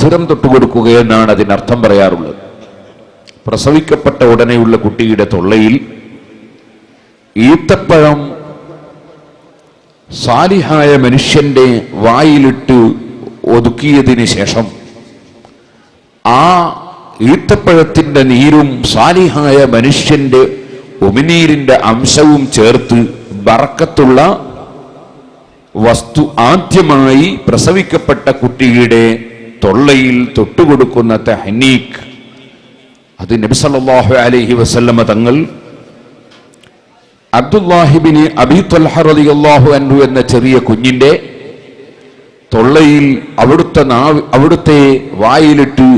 സ്ഥിരം തൊട്ടുകൊടുക്കുകയെന്നാണ് അതിനർത്ഥം പറയാറുള്ളത്. പ്രസവിക്കപ്പെട്ട ഉടനെയുള്ള കുട്ടിയുടെ തൊള്ളയിൽ ഈത്തപ്പഴം സാലിഹായ മനുഷ്യന്റെ വായിലിട്ട് ഒതുക്കിയതിന് ശേഷം ആ ഈത്തപ്പഴത്തിന്റെ നീരും സാലിഹായ മനുഷ്യന്റെ ഉമിനീരിന്റെ അംശവും ചേർത്ത് ബറക്കത്തുള്ള വസ്തു ആദ്യമായി പ്രസവിക്കപ്പെട്ട കുട്ടിയുടെ തൊള്ളയിൽ തൊട്ടുകൊടുക്കുന്ന തഹ്നീക്ക്, അത് നബി സല്ലല്ലാഹു അലൈഹി വസല്ലമ തങ്ങൾ അബ്ദുല്ലാഹിബ്നു അബീ ത്വൽഹ റളിയല്ലാഹു അൻഹു എന്ന ചെറിയ കുഞ്ഞിന്റെ തൊള്ളയിൽ അവിടുത്തെ വായിലിട്ട്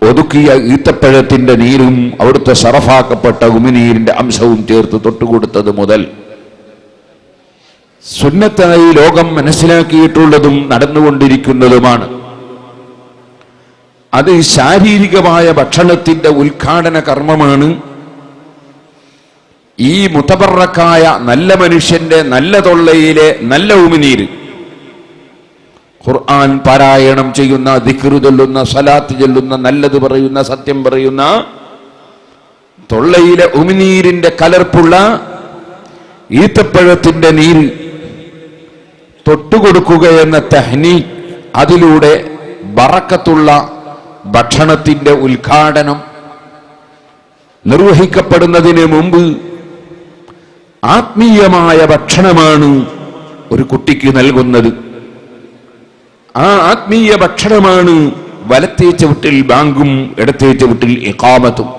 ഒതുക്കിയ ഈത്തപ്പഴത്തിന്റെ നീരും അവിടുത്തെ ശറഫാക്കപ്പെട്ട ഉമിനീരിന്റെ അംശവും ചേർത്ത് തൊട്ടുകൊടുത്തത് മുതൽ സുന്നത്തായി ലോകം മനസ്സിലാക്കിയിട്ടുള്ളതും നടന്നുകൊണ്ടിരിക്കുന്നതുമാണ്. അത് ശാരീരികമായ ഭക്ഷണത്തിന്റെ ഉദ്ഘാടന കർമ്മമാണ്. ഈ മുതബറക്കായ നല്ല മനുഷ്യന്റെ നല്ല തൊള്ളയിലെ നല്ല ഉമിനീര്, ഖുർആൻ പാരായണം ചെയ്യുന്ന, ദിക്റ് ചൊല്ലുന്ന, സ്വലാത്ത് ചൊല്ലുന്ന, നല്ലത് പറയുന്ന, സത്യം പറയുന്ന തൊള്ളയിലെ ഉമിനീരിന്റെ കലർപ്പുള്ള ഈത്തപ്പഴത്തിന്റെ നീര് തൊട്ടുകൊടുക്കുക എന്ന തഹ്നീക്ക്, അതിലൂടെ ബറക്കത്തുള്ള ഭക്ഷണത്തിന്റെ ഉദ്ഘാടനം നിർവഹിക്കപ്പെടുന്നതിന് മുമ്പ് ആത്മീയമായ ഭക്ഷണമാണ് ഒരു കുട്ടിക്ക് നൽകുന്നത്. ആ ആത്മീയ ഭക്ഷണമാണ് വലത്തേ ചവിട്ടിൽ ബാങ്കും ഇടത്തേ ചവിട്ടിൽ ഇഖാമത്തും.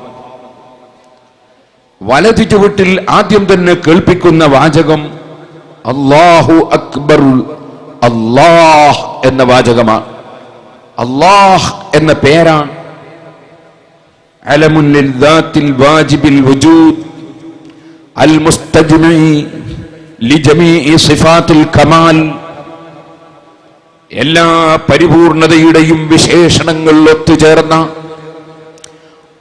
വലതു ചവിട്ടിൽ ആദ്യം തന്നെ കേൾപ്പിക്കുന്ന വാചകം അല്ലാഹു അക്ബർ, അല്ലാഹ് എന്ന വാചകമാണ്. അല്ലാഹ് എന്ന പേരാണ്. അലമുൻ ലിൽദാത്തിൽ വാജിബിൽ വജൂദ് അൽ മുസ്തജ്മഇ ലിജമീഇ സിഫാത്തിൽ കമാൽ, എല്ലാ പരിപൂർണതയുടെയും വിശേഷണങ്ങൾ ഒത്തുചേർന്ന,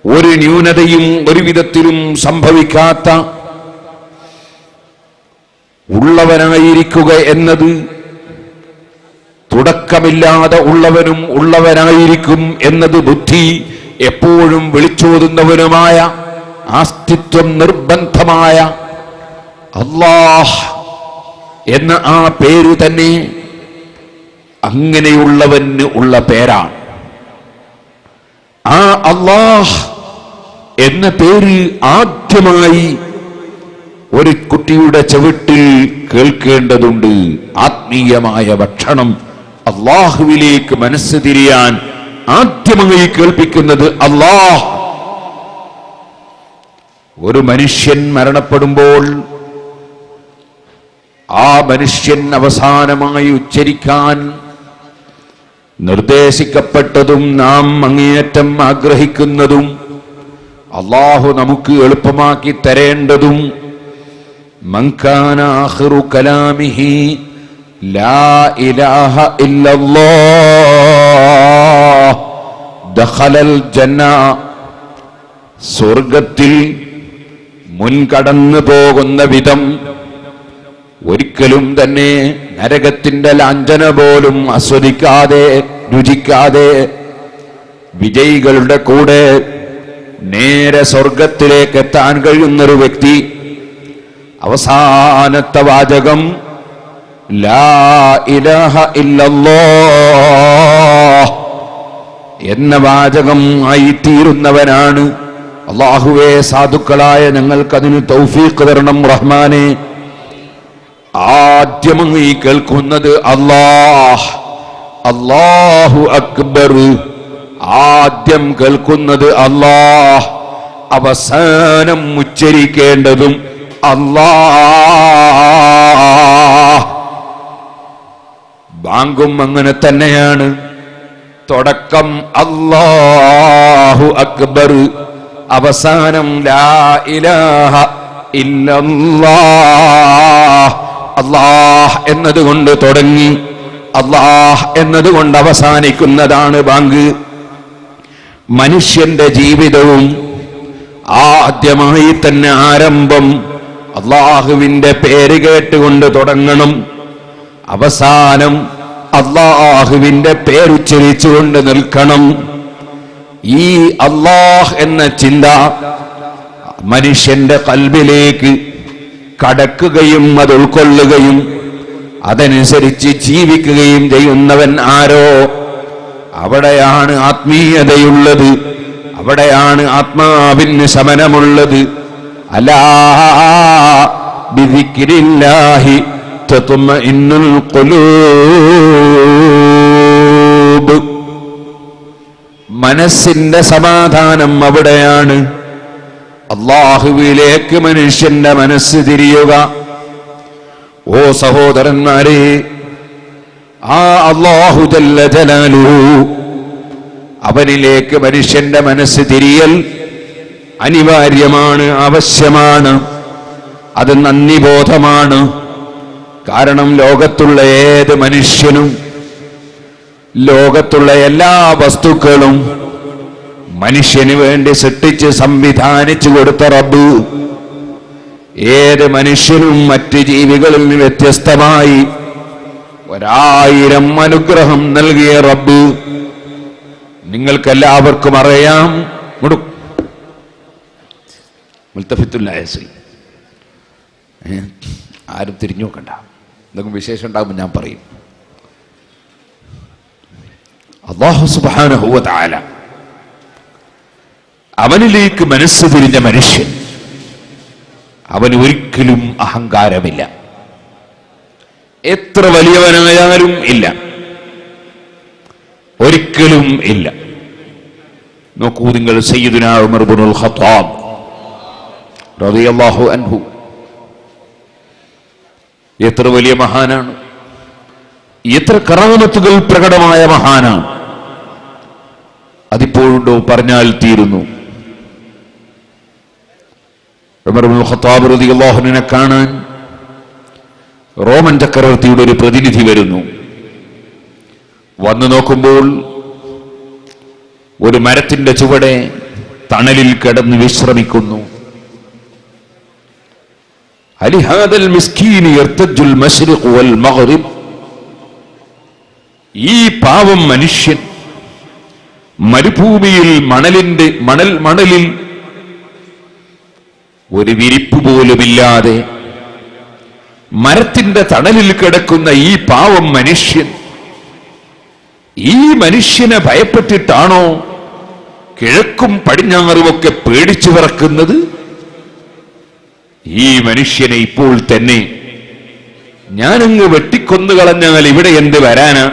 ഒരു ന്യൂനതയും ഒരു വിധത്തിലും സംഭവിക്കാത്ത ഉള്ളവനായിരിക്കുക എന്നത്, തുടക്കമില്ലാതെ ഉള്ളവനും ഉള്ളവനായിരിക്കും എന്നത് ബുദ്ധി എപ്പോഴും വിളിച്ചോതുന്നവനുമായ, അസ്തിത്വം നിർബന്ധമായ അല്ലാഹ് എന്ന ആ പേര് തന്നെ അങ്ങനെയുള്ളവന് ഉള്ള പേരാണ്. ആ അല്ലാഹ് എന്ന പേര് ആദ്യമായി ഒരു കുട്ടിയുടെ ചവിട്ടിൽ കേൾക്കേണ്ടതുണ്ട്. ആത്മീയമായ ഭക്ഷണം, അല്ലാഹുവിലേക്ക് മനസ്സ് തിരിയാൻ ആദ്യമായി കേൾപ്പിക്കുന്നത് അല്ലാഹ്. ഒരു മനുഷ്യൻ മരണപ്പെടുമ്പോൾ ആ മനുഷ്യൻ അവസാനമായി ഉച്ചരിക്കാൻ നിർദ്ദേശിക്കപ്പെട്ടതും നാം അങ്ങേയറ്റം ആഗ്രഹിക്കുന്നതും അല്ലാഹു നമുക്ക് എളുപ്പമാക്കി തരേണ്ടതും മൻ കാന ആഖിറു കലാമിഹി ലാ ഇലാഹ ഇല്ലല്ലാഹ് ദഖലൽ ജന്ന, സ്വർഗത്തിൽ മുൻകടന്നു പോകുന്ന വിധം ഒരിക്കലും തന്നെ നരകത്തിന്റെ ലാഞ്ചന പോലും ആസ്വദിക്കാതെ രുചിക്കാതെ വിജയികളുടെ കൂടെ നേരെ സ്വർഗത്തിലേക്ക് എത്താൻ കഴിയുന്നൊരു വ്യക്തി അവസാനത്തെ വാചകം ലാ ഇലാഹ ഇല്ലല്ലാഹ് എന്ന വാചകം ആയിത്തീരുന്നവനാണ്. അല്ലാഹുവേ, സാധുക്കളായ ഞങ്ങൾക്കതിന് തൗഫീഖ് തരണം റഹ്മാനെ. ആദ്യമായി കേൾക്കുന്നത് അല്ലാഹ്, അല്ലാഹു അക്ബർ. ആദ്യം കേൾക്കുന്നത് അല്ലാഹ്, അവസാനം ഉച്ചരിക്കേണ്ടതും അല്ലാഹ്. ബാങ്കും അങ്ങനെ തന്നെയാണ്. തുടക്കം അല്ലാഹു അക്ബർ, അവസാനം ലാ ഇലാഹ ഇല്ലല്ലാഹ്. അല്ലാഹ് എന്നതുകൊണ്ട് തുടങ്ങി അല്ലാഹ് എന്നതുകൊണ്ട് അവസാനിക്കുന്നതാണ് ബാങ്ക്. മനുഷ്യന്റെ ജീവിതവും ആദ്യമായി തന്നെ ആരംഭം അല്ലാഹുവിന്റെ പേര് കേട്ടുകൊണ്ട് തുടങ്ങണം. അവസാനം അള്ളാഹുവിന്റെ പേരുച്ചരിച്ചുകൊണ്ട് നിൽക്കണം. ഈ അള്ളാഹ് എന്ന ചിന്ത മനുഷ്യന്റെ ഖൽബിലേക്ക് കടക്കുകയും അത് ഉൾക്കൊള്ളുകയും അതനുസരിച്ച് ജീവിക്കുകയും ചെയ്യുന്നവൻ ആരോ അവിടെയാണ് ആത്മീയതയുള്ളത്, അവിടെയാണ് ആത്മാവിന് ശമനമുള്ളത്. അലാ ബിദിക്രില്ലാഹി തത്മഇന്നുൽ ഖുലൂബ്. മനസ്സിന്റെ സമാധാനം അവിടെയാണ്. അല്ലാഹുവിലേക്ക് മനുഷ്യന്റെ മനസ്സ് തിരിയുക. ഓ സഹോദരന്മാരെ, ആ അല്ലാഹു ജല്ല ജലാലുഹു അവനിലേക്ക് മനുഷ്യന്റെ മനസ്സ് തിരിയൽ അനിവാര്യമാണ്, ആവശ്യമാണ്. അത് നന്ദിബോധമാണ്. കാരണം ലോകത്തുള്ള ഏത് മനുഷ്യനും ലോകത്തുള്ള എല്ലാ വസ്തുക്കളും മനുഷ്യന് വേണ്ടി സൃഷ്ടിച്ച് സംവിധാനിച്ചു കൊടുത്ത റബ്ബ് ഏത് മനുഷ്യനും മറ്റ് ജീവികളിൽ നിന്ന് വ്യത്യസ്തമായി 1000 അനുഗ്രഹം നൽകിയ റബ്ബ് നിങ്ങൾക്കെല്ലാവർക്കും അറിയാം. ആരും തിരിഞ്ഞു നോക്കണ്ട, എന്തെങ്കിലും വിശേഷം ഉണ്ടാകുമ്പോൾ ഞാൻ പറയും. അല്ലാഹു സുബ്ഹാനഹു വ തആല അവനിലേക്ക് മനസ്സ് തിരിഞ്ഞ മനുഷ്യൻ അവന് ഒരിക്കലും അഹങ്കാരമില്ല. എത്ര വലിയവനായാലും ഇല്ല, ഒരിക്കലും ഇല്ല. നോക്കൂ നിങ്ങൾ, സയ്യിദുനാ ഉമർ ഇബ്നുൽ ഖത്താബ് റളിയല്ലാഹു അൻഹു എത്ര വലിയ മഹാനാണ്, എത്ര കറാമത്തുകൾ പ്രകടമായ മഹാനാണ്. അതിപ്പോഴുണ്ടോ പറഞ്ഞാൽ തീരുന്നു. ഉമർ ഇബ്നുൽ ഖത്താബ് റളിയല്ലാഹു അൻഹുവിനെ കാണാൻ റോമൻ ചക്രവർത്തിയുടെ ഒരു പ്രതിനിധി വരുന്നു. വന്നു നോക്കുമ്പോൾ ഒരു മരത്തിന്റെ ചുവടെ തണലിൽ കിടന്ന് വിശ്രമിക്കുന്നു. അലിഹാദൽ മിസ്കീൻ യർതജുൽ മശ്രിഖ് വൽ മഗ്രിബ്. ഈ പാവം മനുഷ്യൻ മരുഭൂമിയിൽ മണലിൽ ഒരു വിരിപ്പ് പോലുമില്ലാതെ മരത്തിന്റെ തണലിൽ കിടക്കുന്ന ഈ പാവം മനുഷ്യൻ, ഈ മനുഷ്യനെ ഭയപ്പെട്ടിട്ടാണോ കിഴക്കും പടിഞ്ഞാറുമൊക്കെ പേടിച്ചു വിറക്കുന്നത്? ഈ മനുഷ്യനെ ഇപ്പോൾ തന്നെ ഞാനങ്ങ് വെട്ടിക്കൊന്നു കളഞ്ഞാൽ ഇവിടെ എന്ത് വരാനാ?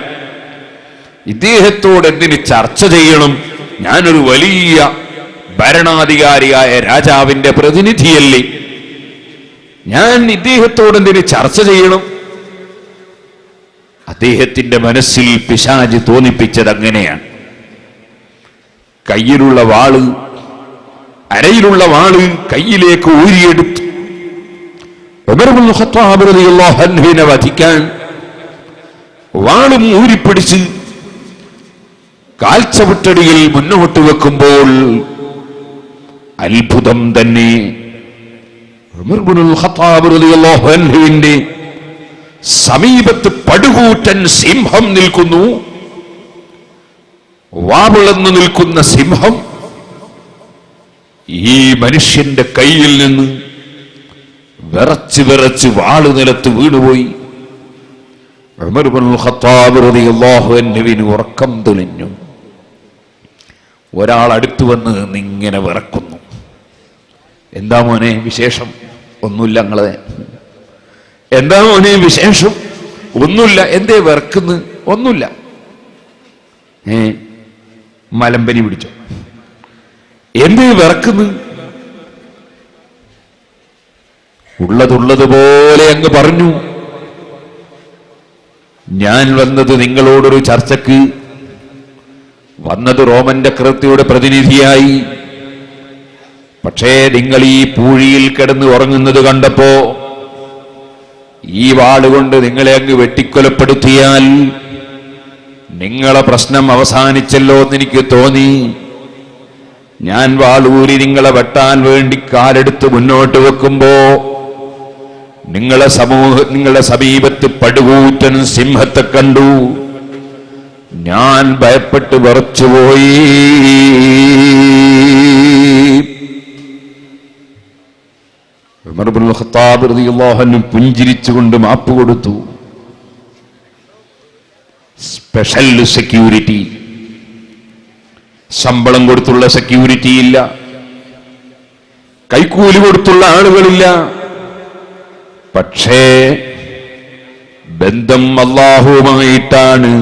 ഇദ്ദേഹത്തോട് എന്തിന് ചർച്ച ചെയ്യണം? ഞാനൊരു വലിയ ഭരണാധികാരിയായ രാജാവിന്റെ പ്രതിനിധിയല്ലേ, ഞാൻ ഇദ്ദേഹത്തോട് എന്തിന് ചർച്ച ചെയ്യണം? അദ്ദേഹത്തിന്റെ മനസ്സിൽ പിശാച് തോന്നിപ്പിച്ചത് അങ്ങനെയാണ്. കയ്യിലുള്ള വാള്, അരയിലുള്ള വാള് കയ്യിലേക്ക് ഊരിയെടുത്തു ഉമർ ഇബ്നുൽ ഖത്താബ് റളിയല്ലാഹു അൻഹുവിനെ വധിക്കാൻ വാളും ഊരിപ്പിടിച്ച് കാൽച്ചവിട്ടടിയിൽ മുന്നോട്ട് വെക്കുമ്പോൾ അത്ഭുതം തന്നെ. ഉമർ ഇബ്നുൽ ഖത്താബ് റളിയല്ലാഹു അൻഹുവിന്റെ സമീപത്ത് പടുകൂറ്റൻ സിംഹം നിൽക്കുന്നു. വാവിളർന്നു നിൽക്കുന്ന സിംഹം ഈ മനുഷ്യന്റെ കയ്യിൽ നിന്ന് വിറച്ച് വാള് നിലത്ത് വീണുപോയി. ഉമർ ഇബ്നുൽ ഖത്താബ് റളിയല്ലാഹു അൻഹുവിന് ഉറക്കം തെളിഞ്ഞു. ഒരാൾ അടുത്തു വന്ന് ഇങ്ങനെ വിറക്കുന്നു. എന്താ മോനെ വിശേഷം? ഒന്നുമില്ല. നിങ്ങളെ എന്താ മോനെ വിശേഷം? ഒന്നുമില്ല. എന്തേ വിറക്കുന്നു? ഒന്നുമില്ല. മലമ്പനി പിടിച്ചോ? എന്തേ വിറക്കുന്നു? ഉള്ളതുള്ളതുപോലെ അങ്ങ് പറഞ്ഞു. ഞാൻ വന്നത് നിങ്ങളോടൊരു ചർച്ചക്ക്, വന്നത് റോമൻ ചക്രവർത്തിയുടെ പ്രതിനിധിയായി. പക്ഷേ നിങ്ങൾ ഈ പൂഴിയിൽ കിടന്ന് ഉറങ്ങുന്നത് കണ്ടപ്പോ ഈ വാളുകൊണ്ട് നിങ്ങളെ അങ്ങ് വെട്ടിക്കൊലപ്പെടുത്തിയാൽ നിങ്ങളെ പ്രശ്നം അവസാനിച്ചല്ലോ എന്നെനിക്ക് തോന്നി. ഞാൻ വാളൂരി നിങ്ങളെ വെട്ടാൻ വേണ്ടി കാലെടുത്ത് മുന്നോട്ട് വെക്കുമ്പോ നിങ്ങളുടെ സമീപത്ത് പടുകൂറ്റൻ സിംഹത്തെ കണ്ടു. ഞാൻ ഭയപ്പെട്ട് വിറച്ചുപോയി. ഉമർ ഇബ്നുൽ ഖത്താബ് റളിയല്ലാഹു അൻഹു പുഞ്ചിരിച്ചുകൊണ്ട് മാപ്പ് കൊടുത്തു. സ്പെഷ്യൽ സെക്യൂരിറ്റി, ശമ്പളം കൊടുത്തുള്ള സെക്യൂരിറ്റി ഇല്ല, കൈക്കൂലി കൊടുത്തുള്ള ആളുകളില്ല. പക്ഷേ ബന്ധം അല്ലാഹുവുമായിട്ടാണ്,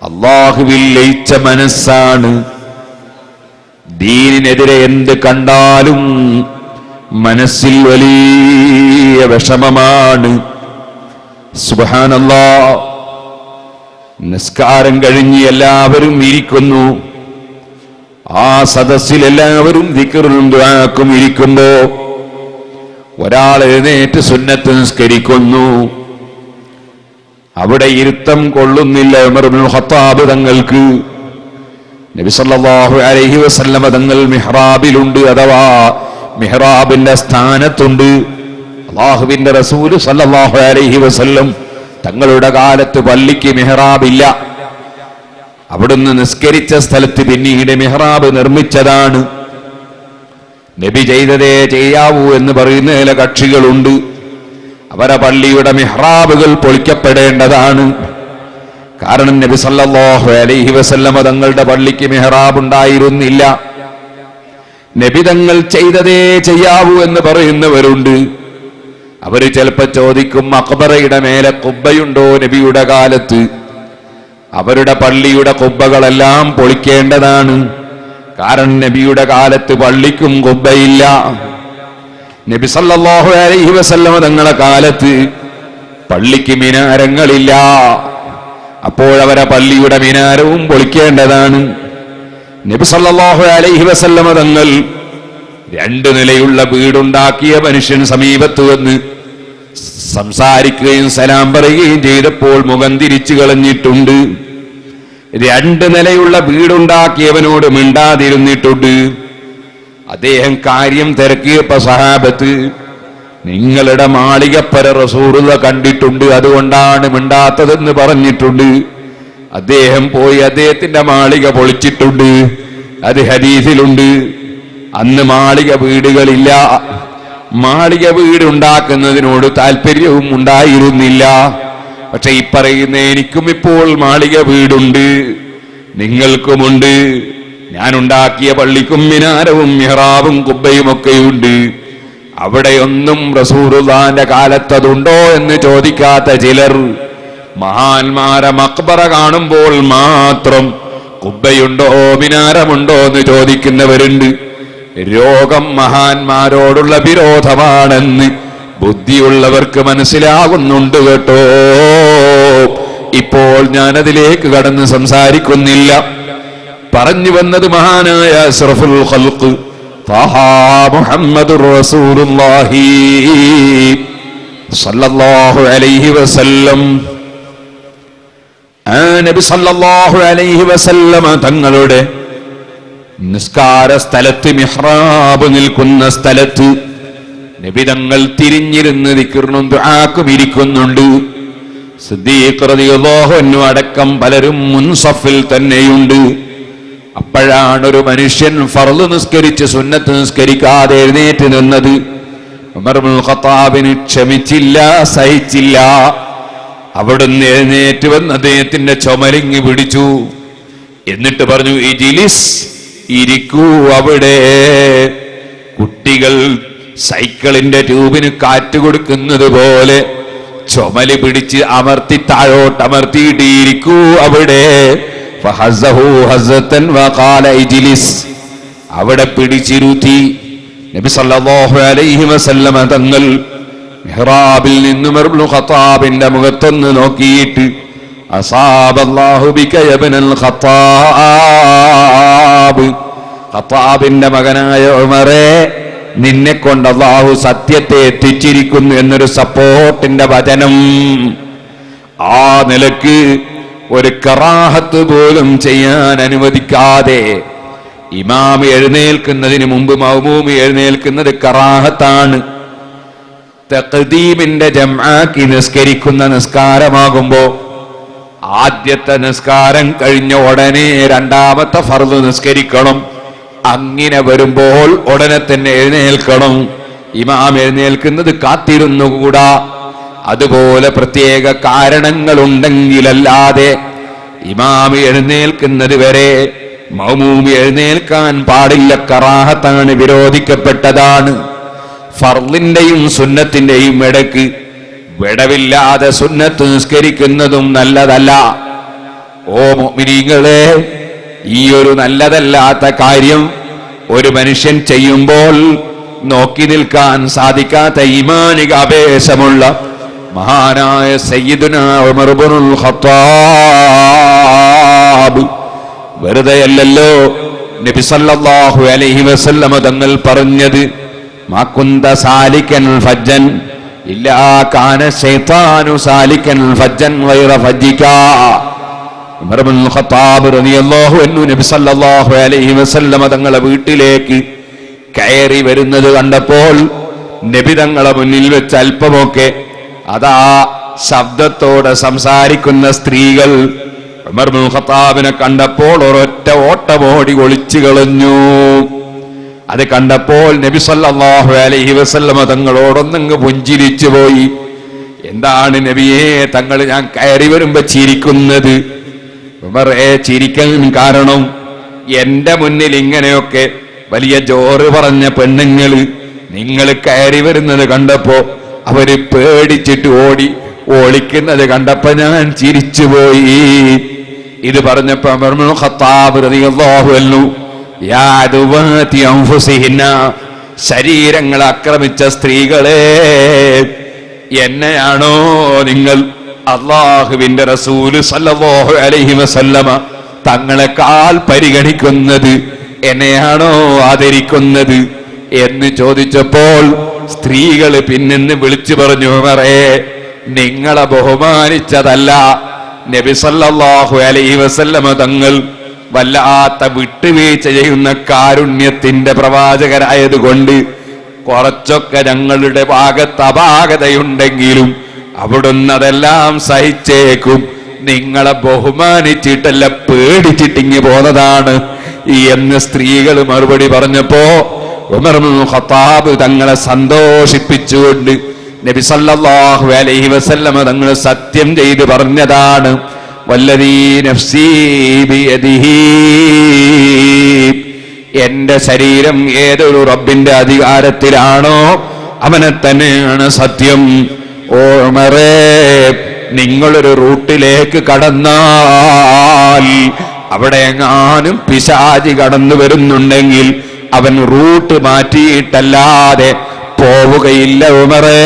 അല്ലാഹുവിൽ ലയിച്ച മനസ്സാണ്. ദീനിനെതിരെ എന്ത് കണ്ടാലും മനസ്സിൽ വലിയ വിഷമമാണ്. സുബ്ഹാനല്ലാഹ്. നിസ്കാരം കഴിഞ്ഞ് എല്ലാവരും ഇരിക്കുന്നു. ആ സദസ്സിൽ എല്ലാവരും ദിക്റും ദുആക്കും ഇരിക്കുമ്പോ ഒരാൾ എഴുന്നേറ്റ് സുന്നത്ത് നിസ്കരിക്കുന്നു. അവിടെ ഇരുത്തം കൊള്ളുന്നില്ല ഉമർ ഇബ്നുൽ ഖത്താബ് തങ്ങൾക്ക്. നബി സല്ലല്ലാഹു അലൈഹി വസല്ലമ തങ്ങൾ മിഹ്റാബിലുണ്ട്, അഥവാ മിഹ്റാബിന്റെ സ്ഥാനത്തുണ്ട്. അല്ലാഹുവിന്റെ റസൂൽ സല്ലല്ലാഹു അലൈഹി വസല്ലം തങ്ങളുടെ കാലത്ത് പള്ളിക്ക് മിഹ്റാബില്ല. അവിടുന്ന് നിസ്കരിച്ച സ്ഥലത്ത് പിന്നീട് മിഹ്റാബ് നിർമ്മിച്ചതാണ്. നബി ചെയ്തതേ ചെയ്യാവൂ എന്ന് പറയുന്ന ചില കക്ഷികളുണ്ട്. അവരെ പള്ളിയുടെ മിഹ്റാബുകൾ പൊളിക്കപ്പെടേണ്ടതാണ്. കാരണം നബി സല്ലല്ലാഹു അലൈഹി വസല്ലമ തങ്ങളുടെ പള്ളിക്ക് മിഹ്റാബ് ഉണ്ടായിരുന്നില്ല. നബി തങ്ങൾ ചെയ്തതേ ചെയ്യാവൂ എന്ന് പറയുന്നവരുണ്ട്. അവര് ചിലപ്പോ ചോദിക്കും, മഖ്ബറയുടെ മേലെ ഖുബ്ബയുണ്ടോ നബിയുടെ കാലത്ത്? അവരുടെ പള്ളിയുടെ ഖുബ്ബകളെല്ലാം പൊളിക്കേണ്ടതാണ്. കാരണം നബിയുടെ കാലത്ത് പള്ളിക്കും ഖുബ്ബയില്ല. നബി സല്ലല്ലാഹു അലൈഹി വസല്ലമ തങ്ങളുടെ കാലത്ത് പള്ളിക്ക് മിനാരങ്ങളില്ല. അപ്പോഴവരെ പള്ളിയുടെ മിനാരവും പൊളിക്കേണ്ടതാണ്. നബി സല്ലല്ലാഹു അലൈഹി വസല്ലമ തങ്ങൾ 2 നിലയുള്ള വീടുണ്ടാക്കിയ മനുഷ്യൻ സമീപത്ത് വന്ന് സംസാരിക്കുകയും സലാം പറയുകയും ചെയ്തപ്പോൾ മുഖം തിരിച്ചു കളഞ്ഞിട്ടുണ്ട്. 2 നിലയുള്ള വീടുണ്ടാക്കിയവനോട് മിണ്ടാതിരുന്നിട്ടുണ്ട്. അദ്ദേഹം കാര്യം തിരക്കിയപ്പോ സഹാബത്ത്, നിങ്ങളുടെ മാളികപ്പര റസൂലുള്ള കണ്ടിട്ടുണ്ട്, അതുകൊണ്ടാണ് മിണ്ടാത്തതെന്ന് പറഞ്ഞിട്ടുണ്ട്. അദ്ദേഹം പോയി അദ്ദേഹത്തിന്റെ മാളിക പൊളിച്ചിട്ടുണ്ട്. അത് ഹദീസിലുണ്ട്. അന്ന് മാളിക വീടുകളില്ല. മാളിക വീടുണ്ടാക്കുന്നതിനോട് താല്പര്യവും ഉണ്ടായിരുന്നില്ല. പക്ഷെ ഈ പറയുന്ന എനിക്കും ഇപ്പോൾ മാളിക വീടുണ്ട്, നിങ്ങൾക്കുമുണ്ട്. ഞാൻ ഉണ്ടാക്കിയ പള്ളിക്കും മിനാരവും മിഹ്റാബും കുബ്ബയും ഒക്കെയുണ്ട്. അവിടെയൊന്നും റസൂലുള്ളാഹിന്റെ കാലത്തതുണ്ടോ എന്ന് ചോദിക്കാത്ത ചിലർ മഹാന്മാരെ മഖ്ബറ കാണുമ്പോൾ മാത്രം കുബ്ബയുണ്ടോ മിനാരമുണ്ടോ എന്ന് ചോദിക്കുന്നവരുണ്ട്. രോഗം മഹാന്മാരോടുള്ള വിരോധമാണെന്ന് ബുദ്ധിയുള്ളവർക്ക് മനസ്സിലാകുന്നുണ്ട് കേട്ടോ. ഇപ്പോൾ ഞാനതിലേക്ക് കടന്ന് സംസാരിക്കുന്നില്ല. പറഞ്ഞു വന്നത് മഹാനായ അഷ്റഫുൽ ഖൽഖ് ത്വാഹാ മുഹമ്മദുർ റസൂലുള്ളാഹി സല്ലല്ലാഹു അലൈഹി വസല്ലം. ആ നബി സല്ലല്ലാഹു അലൈഹി വസല്ലം തങ്ങളുടെ നിസ്കാര സ്ഥലത്ത്, മിഹ്റാബ് നിൽക്കുന്ന സ്ഥലത്ത് നബി തങ്ങൾ തിരിഞ്ഞിരുന്ന് ദിക്റിനും ദുആക്കും ഇരിക്കുന്നുണ്ട്. സിദ്ദീഖ് റളിയല്ലാഹു അൻഹു അടക്കം പലരും മുൻസഫിൽ തന്നെയുണ്ട്. അപ്പോഴാണ് ഒരു മനുഷ്യൻ ഫർള് നിസ്കരിച്ച് സുന്നത്ത് നിസ്കരിക്കാതെ എഴുന്നേറ്റ് നിന്നത്. ഉമർ ഇബ്നുൽ ഖത്താബിന് ക്ഷമിച്ചില്ല, സഹിച്ചില്ല. അവിടുന്ന് എഴുന്നേറ്റ് വന്ന് അദ്ദേഹത്തിന്റെ ചുമലിങ്ങി പിടിച്ചു. എന്നിട്ട് പറഞ്ഞു, ഇജ്ലിസ്, ഇരിക്കൂ അവിടെ. കുട്ടികൾ സൈക്കിളിന്റെ ട്യൂബിന് കാറ്റ് കൊടുക്കുന്നത് പോലെ ചുമല് പിടിച്ച് അമർത്തി താഴോട്ട് അമർത്തിയിട്ട് ഇരിക്കൂ അവിടെ. ഫഹസ്സഹു ഹസ്സതൻ വഖാല ഇജ്ലിസ്. അവിടെ പിടിച്ചിരുത്തി. നബി സല്ലല്ലാഹു അലൈഹി വസല്ലമ തങ്ങൾ മിഹ്റാബിൽ നിന്ന് ഉമർ ഇബ്നുൽ ഖത്താബിന്റെ മുഖത്തൊന്ന് നോക്കിയിട്ട്, അസാബല്ലാഹു ബിക യബ്നൽ ഖത്താബ്, ഖത്താബിന്റെ മകനായ ഉമറേ, നിന്നെ കൊണ്ട് അല്ലാഹു സത്യത്തെ എത്തിച്ചിരിക്കുന്നു എന്നൊരു സപ്പോർട്ടിന്റെ വചനം. ആ നിലക്ക് ഒരു കറാഹത്ത് പോലും ചെയ്യാൻ അനുവദിക്കാതെ ഇമാം എഴുന്നേൽക്കുന്നതിന് മുമ്പ് മഅ്മൂം എഴുന്നേൽക്കുന്നത് കറാഹത്താണ്. തഖ്ദീമിന്റെ ജംആക്കി നിസ്കരിക്കുന്ന നിസ്കാരമാകുമ്പോ ആദ്യത്തെ നിസ്കാരം കഴിഞ്ഞ ഉടനെ രണ്ടാമത്തെ ഫർദ് നിസ്കരിക്കണം. അങ്ങനെ വരുമ്പോൾ ഉടനെ തന്നെ എഴുന്നേൽക്കണം. ഇമാം എഴുന്നേൽക്കുന്നത് കാത്തിരുന്നുകൂടാ. അതുപോലെ പ്രത്യേക കാരണങ്ങളുണ്ടെങ്കിലല്ലാതെ ഇമാം എഴുന്നേൽക്കുന്നത് വരെ മഅ്മൂം എഴുന്നേൽക്കാൻ പാടില്ല. കറാഹത്താണ്, വിരോധിക്കപ്പെട്ടതാണ്. ഫർളിന്റെയും സുന്നത്തിന്റെയും ഇടയ്ക്ക് വിടവില്ലാതെ സുന്നത്ത് നിസ്കരിക്കുന്നതും നല്ലതല്ല. ഓ മുഅ്മിനീങ്ങളെ, ഈ ഒരു നല്ലതല്ലാത്ത കാര്യം ഒരു മനുഷ്യൻ ചെയ്യുമ്പോൾ നോക്കി നിൽക്കാൻ സാധിക്കാത്ത ഈമാനിക ആവേശമുള്ള മഹാനായ സയ്യിദുനാ ഉമർ ഇബ്നുൽ ഖത്താബ് വെറുതെയല്ലല്ലോ നബി സല്ലല്ലാഹു അലൈഹി വസല്ലം തങ്ങൾ പറഞ്ഞത്, മാ കുന്ത സാലികൻ ഫജ്ജൻ ഇല്ലാ കാന ശൈത്താനു സാലികൻ ഫജ്ജൻ ഗൈറ ഫജ്ജിക. ഉമർ ഇബ്നുൽ ഖത്താബ് റളിയല്ലാഹു അൻഹു നബി സല്ലല്ലാഹു അലൈഹി വസല്ലം തങ്ങളെ വീട്ടിലേക്ക് കയറി വരുന്നത് കണ്ടപ്പോൾ നബി തങ്ങളെ മുന്നിൽ വെച്ച് അല്പമൊക്കെ അതാ ശബ്ദത്തോടെ സംസാരിക്കുന്ന സ്ത്രീകൾ ഉമർ ഇബ്നുൽ ഖത്താബിനെ കണ്ടപ്പോൾ ഒരൊറ്റ ഓട്ടമോടി ഒളിച്ചു കളഞ്ഞു. അത് കണ്ടപ്പോൾ നബി സല്ലല്ലാഹു അലൈഹി വസല്ലം തങ്ങളോടൊന്നങ്ങ് പുഞ്ചിരിച്ചു പോയി. എന്താണ് നബിയെ തങ്ങൾ ഞാൻ കയറി വരുമ്പോ ചിരിക്കുന്നത്? ഉമറേ, ചിരിക്കാൻ കാരണം എന്റെ മുന്നിൽ ഇങ്ങനെയൊക്കെ വലിയ ജോറ് പറഞ്ഞ പെണ്ണുങ്ങള് നിങ്ങൾ കയറി വരുന്നത് കണ്ടപ്പോ അവര് പേടിച്ചിട്ട് ഒളിക്കുന്നത് കണ്ടപ്പോ ഞാൻ ചിരിച്ചുപോയി. ഇത് പറഞ്ഞപ്പോ ഉമർ ഇബ്നുൽ ഖത്താബ് റളിയല്ലാഹു അൻഹു, യാ അദുവാതി അൻഫുസിഹിന്ന, ശരീരങ്ങൾ ആക്രമിച്ച സ്ത്രീകളെ, എന്നെയാണോ നിങ്ങൾ അല്ലാഹുവിന്റെ റസൂല് സല്ലല്ലാഹു അലൈഹി വസല്ലമ തങ്ങളെക്കാൾ പരിഗണിക്കുന്നത്? എന്നെയാണോ ആദരിക്കുന്നത് എന്ന് ചോദിച്ചപ്പോൾ സ്ത്രീകൾ പിന്നെന്ന് വിളിച്ചു പറഞ്ഞു, ഉമറേ, നിങ്ങളെ ബഹുമാനിച്ചതല്ല, നബി സല്ലല്ലാഹു അലൈഹി വസല്ലമ തങ്ങൾ വല്ലാത്ത വിട്ടുവീഴ്ച ചെയ്യുന്ന കാരുണ്യത്തിന്റെ പ്രവാചകരായതുകൊണ്ട് കുറച്ചൊക്കെ ഞങ്ങളുടെ ഭാഗത്ത് അപാകതയുണ്ടെങ്കിലും അവിടുന്ന് അതെല്ലാം സഹിച്ചേക്കും. നിങ്ങളെ ബഹുമാനിച്ചിട്ടല്ല, പേടിച്ചിട്ടിങ്ങി പോന്നതാണ് എന്ന് സ്ത്രീകൾ മറുപടി പറഞ്ഞപ്പോ ഉമർ ഇബ്നുൽ ഖത്താബ് തങ്ങളെ സന്തോഷിപ്പിച്ചുകൊണ്ട് നബി സല്ലല്ലാഹു അലൈഹി വസല്ലമ തങ്ങൾ സത്യം ചെയ്ത് പറഞ്ഞതാണ്, വല്ലദീ നഫ്സീ ബിയദിഹി, എന്റെ ശരീരം ഏതൊരു റബ്ബിന്റെ അധികാരത്തിലാണോ അവനെ തന്നെയാണ് സത്യം. ഓ ഉമറേ, നിങ്ങളൊരു റൂട്ടിലേക്ക് കടന്നാൽ അവിടെ എങ്ങാനും പിശാചി കടന്നു വരുന്നുണ്ടെങ്കിൽ അവൻ റൂട്ട് മാറ്റിയിട്ടല്ലാതെ പോവുകയില്ല ഉമറേ.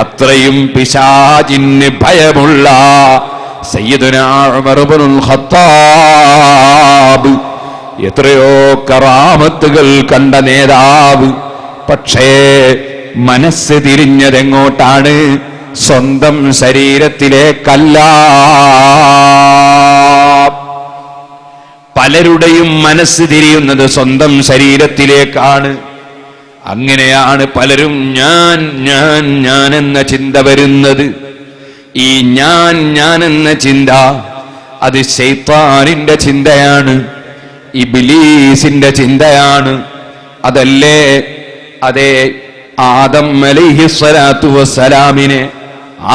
അത്രയും പിശാചിന് ഭയമുള്ള സയ്യിദുനാ ഉമർ ഇബ്നുൽ ഖത്താബ്, എത്രയോ കറാമത്തുകൾ കണ്ട നേതാവ്. പക്ഷേ മനസ്സ് തിരിഞ്ഞതെങ്ങോട്ടാണ്? സ്വന്തം ശരീരത്തിലേക്കല്ല. പലരുടെയും മനസ്സ് തിരിയുന്നത് സ്വന്തം ശരീരത്തിലേക്കാണ്. അങ്ങനെയാണ് പലരും ഞാൻ ഞാൻ ഞാൻ എന്ന ചിന്ത വരുന്നത്. ഈ ഞാൻ ഞാൻ എന്ന ചിന്ത അത് ശൈത്താനിന്റെ ചിന്തയാണ്, ഇബ്ലീസിന്റെ ചിന്തയാണ്. അതല്ലേ അതെ ആദം അലൈഹിസ്സലാത്തു വസ്സലാമിനെ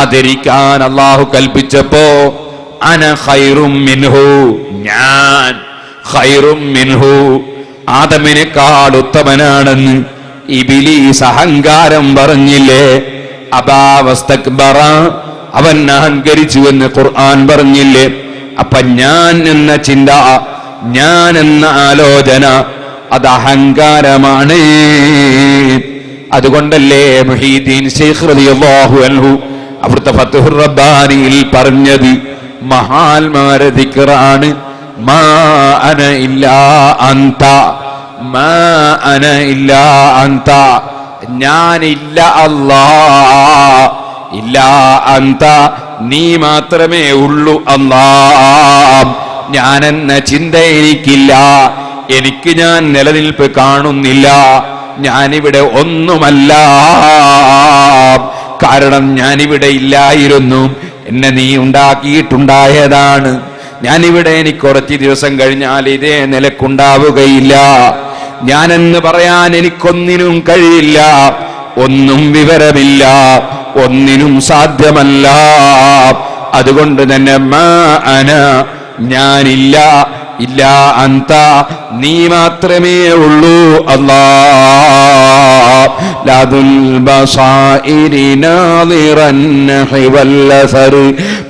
ആദരിക്കാൻ അല്ലാഹു കൽപ്പിച്ചപ്പോ അന ഖൈറും മിൻഹു, ഞാൻ ഖൈറും മിൻഹു, ആദമിനേക്കാൾ ഉത്തമനാണെന്ന് ഇബ്ലീസ് അഹങ്കാരം പറഞ്ഞില്ലേ? അബാ വസ്തക്ബറ, അവൻ അഹങ്കരിച്ചുവെന്ന് ഖുർആൻ പറഞ്ഞില്ലേ? അപ്പൊ ഞാൻ എന്ന ചിന്ത, ഞാൻ എന്ന ആലോചന അത് അഹങ്കാരമാണ്. അതുകൊണ്ടല്ലേ മുഹീദ്ദീൻ ശൈഖ് റളിയല്ലാഹു അൻഹു അവിടുത്തെ ഫത്ഹുർ റബ്ബാനിയിൽ പറഞ്ഞത് മഹാന്മാരെ ദിക്റാണ്, മാ അന ഇല്ലാ അന്ത, മാ അന ഇല്ലാ അന്ത, ഞാനില്ല അല്ലാ, ഇല്ലാ അന്ത, നീ മാത്രമേ ഉള്ളൂ അല്ലാ. ഞാനെന്ന ചിന്ത എനിക്കില്ല, എനിക്ക് ഞാൻ നിലനിൽപ്പ് കാണുന്നില്ല, ഞാനിവിടെ ഒന്നുമല്ല. കാരണം ഞാനിവിടെ ഇല്ലായിരുന്നു, എന്നെ നീ ഉണ്ടാക്കിയിട്ടുണ്ടായതാണ്. ഞാനിവിടെ എനിക്ക് കുറച്ച് ദിവസം കഴിഞ്ഞാൽ ഇതേ നിലക്കുണ്ടാവുകയില്ല. ഞാനെന്ന് പറയാൻ എനിക്കൊന്നിനും കഴിയില്ല, ഒന്നും വിവരമില്ല, ഒന്നിനും സാധ്യമല്ല. അതുകൊണ്ട് തന്നെ മാ അന ഞാനില്ല, ഇല്ല അന്ത നീ മാത്രമേ ഉള്ളൂ. അല്ലാഹ് ലദുൽ ബസായിരി നാദിറൻ നഹ്വൽ അസർ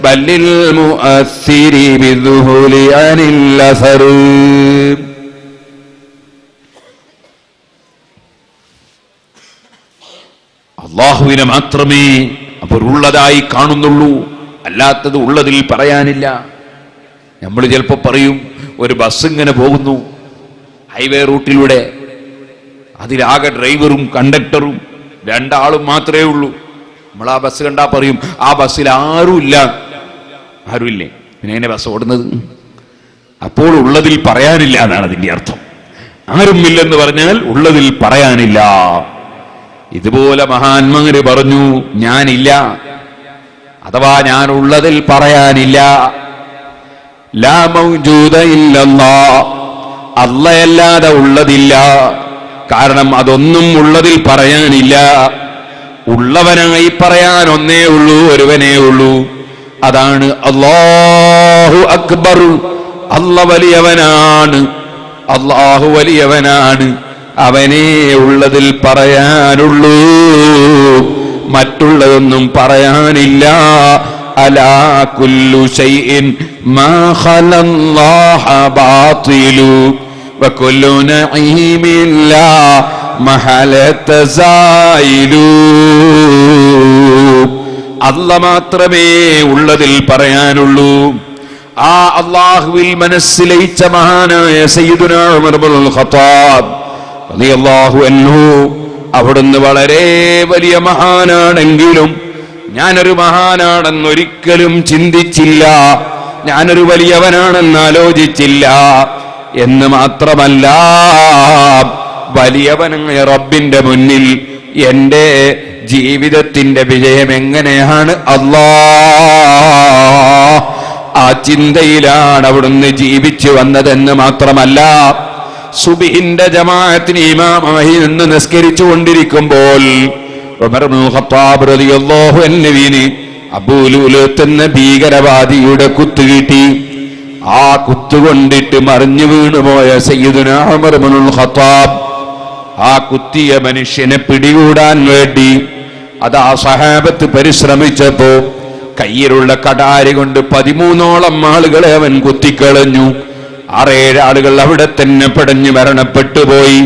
ബല്ലിൽ മുഅസ്സിരി ബിദുഹുലി അനിൽ അസർ. അല്ലാഹുവിനെ മാത്രമേ അവർ ഉള്ളതായി കാണുന്നുള്ളൂ, അല്ലാത്തത് ഉള്ളതിൽ പറയാനില്ല. നമ്മൾ ചിലപ്പോൾ പറയും, ഒരു ബസ് ഇങ്ങനെ പോകുന്നു ഹൈവേ റൂട്ടിലൂടെ, അതിലാകെ ഡ്രൈവറും കണ്ടക്ടറും രണ്ടാളും മാത്രമേ ഉള്ളൂ. നമ്മൾ ആ ബസ് കണ്ടാൽ പറയും, ആ ബസ്സിൽ ആരുമില്ല. ആരുമില്ലേ, പിന്നെ എങ്ങനെ ബസ് ഓടുന്നത്? അപ്പോൾ ഉള്ളതിൽ പറയാനില്ല എന്നാണ് അതിൻ്റെ അർത്ഥം. ആരുമില്ലെന്ന് പറഞ്ഞാൽ ഉള്ളതിൽ പറയാനില്ല. ഇതുപോലെ മഹാന്മാര് പറഞ്ഞു, ഞാനില്ല, അഥവാ ഞാൻ ഉള്ളതിൽ പറയാനില്ല. ലാ മൗജൂദ ഇല്ലല്ലാഹ്, അല്ലാഹയല്ലാതെ ഉള്ളതില്ല. കാരണം അതൊന്നും ഉള്ളതിൽ പറയാനില്ല. ഉള്ളവനായി പറയാൻ ഒന്നേ ഉള്ളൂ, ഒരുവനേ ഉള്ളൂ, അതാണ് അല്ലാഹു അക്ബർ. അല്ലാഹു വലിയവനാണ്, അല്ലാഹു വലിയവനാണ്, അവനേ ഉള്ളതിൽ പറയാനുള്ളൂ, മറ്റുള്ളതൊന്നും പറയാനില്ല. അലാ കുല്ലു ശൈഇൻ മാ ഖലല്ലാഹ ബാതിലു വകുല്ലു നഈമിൻ ലാ മഹലത സായിലു. അല്ലാഹ് മാത്രമേ ഉള്ളതിൽ പറയാനുള്ളൂ. ആ അല്ലാഹുവിൽ മനസ്സിലയിച്ച മഹാനായ സയ്യിദുനാ ഉമർ ഇബ്നുൽ ഖത്താബ് റളിയല്ലാഹു അൻഹു, അവിടുന്ന് വളരെ വലിയ മഹാനാണെങ്കിലും ഞാനൊരു മഹാനാണെന്നൊരിക്കലും ചിന്തിച്ചില്ല, ഞാനൊരു വലിയവനാണെന്ന് ആലോചിച്ചില്ല. എന്ന് മാത്രമല്ല, വലിയവനായ റബ്ബിന്റെ മുന്നിൽ എന്റെ ജീവിതത്തിന്റെ വിജയം എങ്ങനെയാണ് അല്ലാഹ്, ആ ചിന്തയിലാണ് അവിടുന്ന് ജീവിച്ചു വന്നതെന്ന് മാത്രമല്ല, സുബ്ഹിന്റെ ജമാഅത്തിന് ഇമാമായി നിന്ന് നിസ്കരിച്ചു കൊണ്ടിരിക്കുമ്പോൾ ഉമർ ഇബ്നുൽ ഖത്താബ് റളിയല്ലാഹു അൻഹുവിന് അബൂ ലുലൂത്ത് എന്ന ഭീകരവാദിയുടെ കുത്ത് കിട്ടി. ആ കുത്തുകൊണ്ടിട്ട് മറിഞ്ഞു വീണുപോയ സയ്യിദുനാ ഉമർ ഇബ്നുൽ ഖത്താബ് ആ കുത്തിയ മനുഷ്യനെ പിടികൂടാൻ വേണ്ടി അതാ സഹാബത്ത് പരിശ്രമിച്ചപ്പോ കയ്യിലുള്ള കടാരി കൊണ്ട് 13ഓളം ആളുകളെ അവൻ കുത്തിക്കളഞ്ഞു. 6-7 ആളുകൾ അവിടെ തന്നെ പിടഞ്ഞു മരണപ്പെട്ടു പോയി.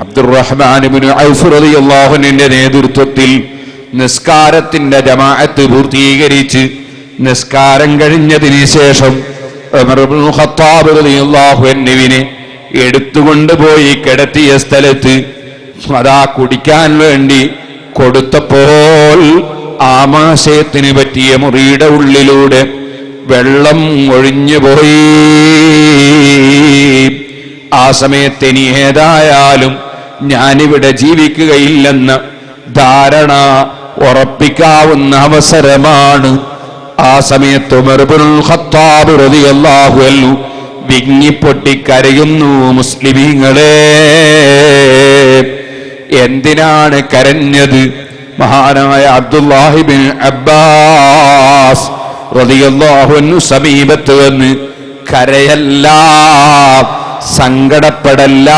അബ്ദുറഹ്മാൻ ഇബ്നു ഔഫ് റളിയല്ലാഹു അൻഹുവിന്റെ നേതൃത്വത്തിൽ നിസ്കാരത്തിന്റെ ജമാഅത്ത് പൂർത്തീകരിച്ച് നിസ്കാരം കഴിഞ്ഞതിന് ശേഷം ഉമർ ഇബ്നുൽ ഖത്താബ് റളിയല്ലാഹു അൻഹുവിനെ എടുത്തുകൊണ്ടുപോയി കിടത്തിയ സ്ഥലത്ത് അതാ കുടിക്കാൻ വേണ്ടി കൊടുത്തപ്പോൾ ആമാശയത്തിന് പറ്റിയ മുറിയുടെ ഉള്ളിലൂടെ വെള്ളം ഒഴിഞ്ഞുപോയി. ആ സമയത്ത് ഇനി ഏതായാലും ഞാനിവിടെ ജീവിക്കുകയില്ലെന്ന ധാരണ ഉറപ്പിക്കാവുന്ന അവസരമാണ്. ആ സമയത്ത് ഉമർ ഇബ്നുൽ ഖത്താബ് റളിയല്ലാഹു അൻഹു വിങ്ങിപ്പൊട്ടി കരയുന്നു. മുസ്ലിമീങ്ങളെ, എന്തിനാണ് കരഞ്ഞത്? മഹാനായ അബ്ദുല്ലാഹി ഇബ്നു അബ്ബാസ് റളിയല്ലാഹു അൻഹു സമീപത്ത് വന്ന് കരയല്ല, സങ്കടപ്പെടല്ല,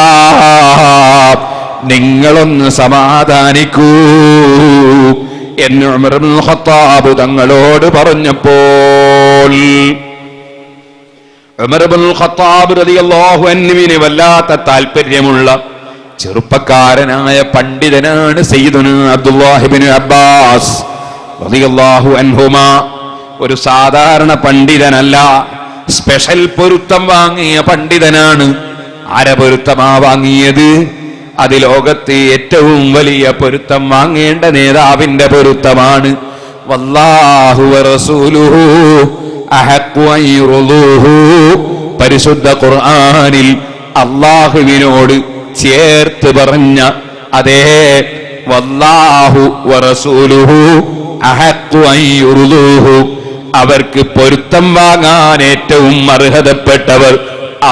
നിങ്ങളൊന്ന് സമാധാനിക്കൂ എന്ന് ഉമർ ഇബ്നുൽ ഖത്താബ് തങ്ങളോട് പറഞ്ഞപ്പോൾ ഉമർ ഇബ്നുൽ ഖത്താബ് റളിയല്ലാഹു അൻഹുവിന് വല്ലാത്ത താല്പര്യമുള്ള ചെറുപ്പക്കാരനായ പണ്ഡിതനാണ് സയ്യിദുനാ അബ്ദുല്ലാഹി ഇബ്നു അബ്ബാസ് റളിയല്ലാഹു അൻഹുമാ. ഒരു സാധാരണ പണ്ഡിതനല്ല, സ്പെഷ്യൽ പൊരുത്തം വാങ്ങിയ പണ്ഡിതനാണ്. ആരെ പൊരുത്തമാ വാങ്ങിയത്? അത് ലോകത്ത് ഏറ്റവും വലിയ പൊരുത്തം വാങ്ങേണ്ട നേതാവിന്റെ പൊരുത്തമാണ്. വല്ലാഹു വറസൂലുഹു അഹഖു അൻ യുർദൂഹു. പരിശുദ്ധ ഖുർആനിൽ അല്ലാഹുവിനോട് ചേർത്ത് പറഞ്ഞ അതേ വല്ലാഹു വറസൂലുഹു അഹഖു അൻ യുർദൂഹു, അവർക്ക് പൊരുത്തം വാങ്ങാൻ ഏറ്റവും അർഹതപ്പെട്ടവർ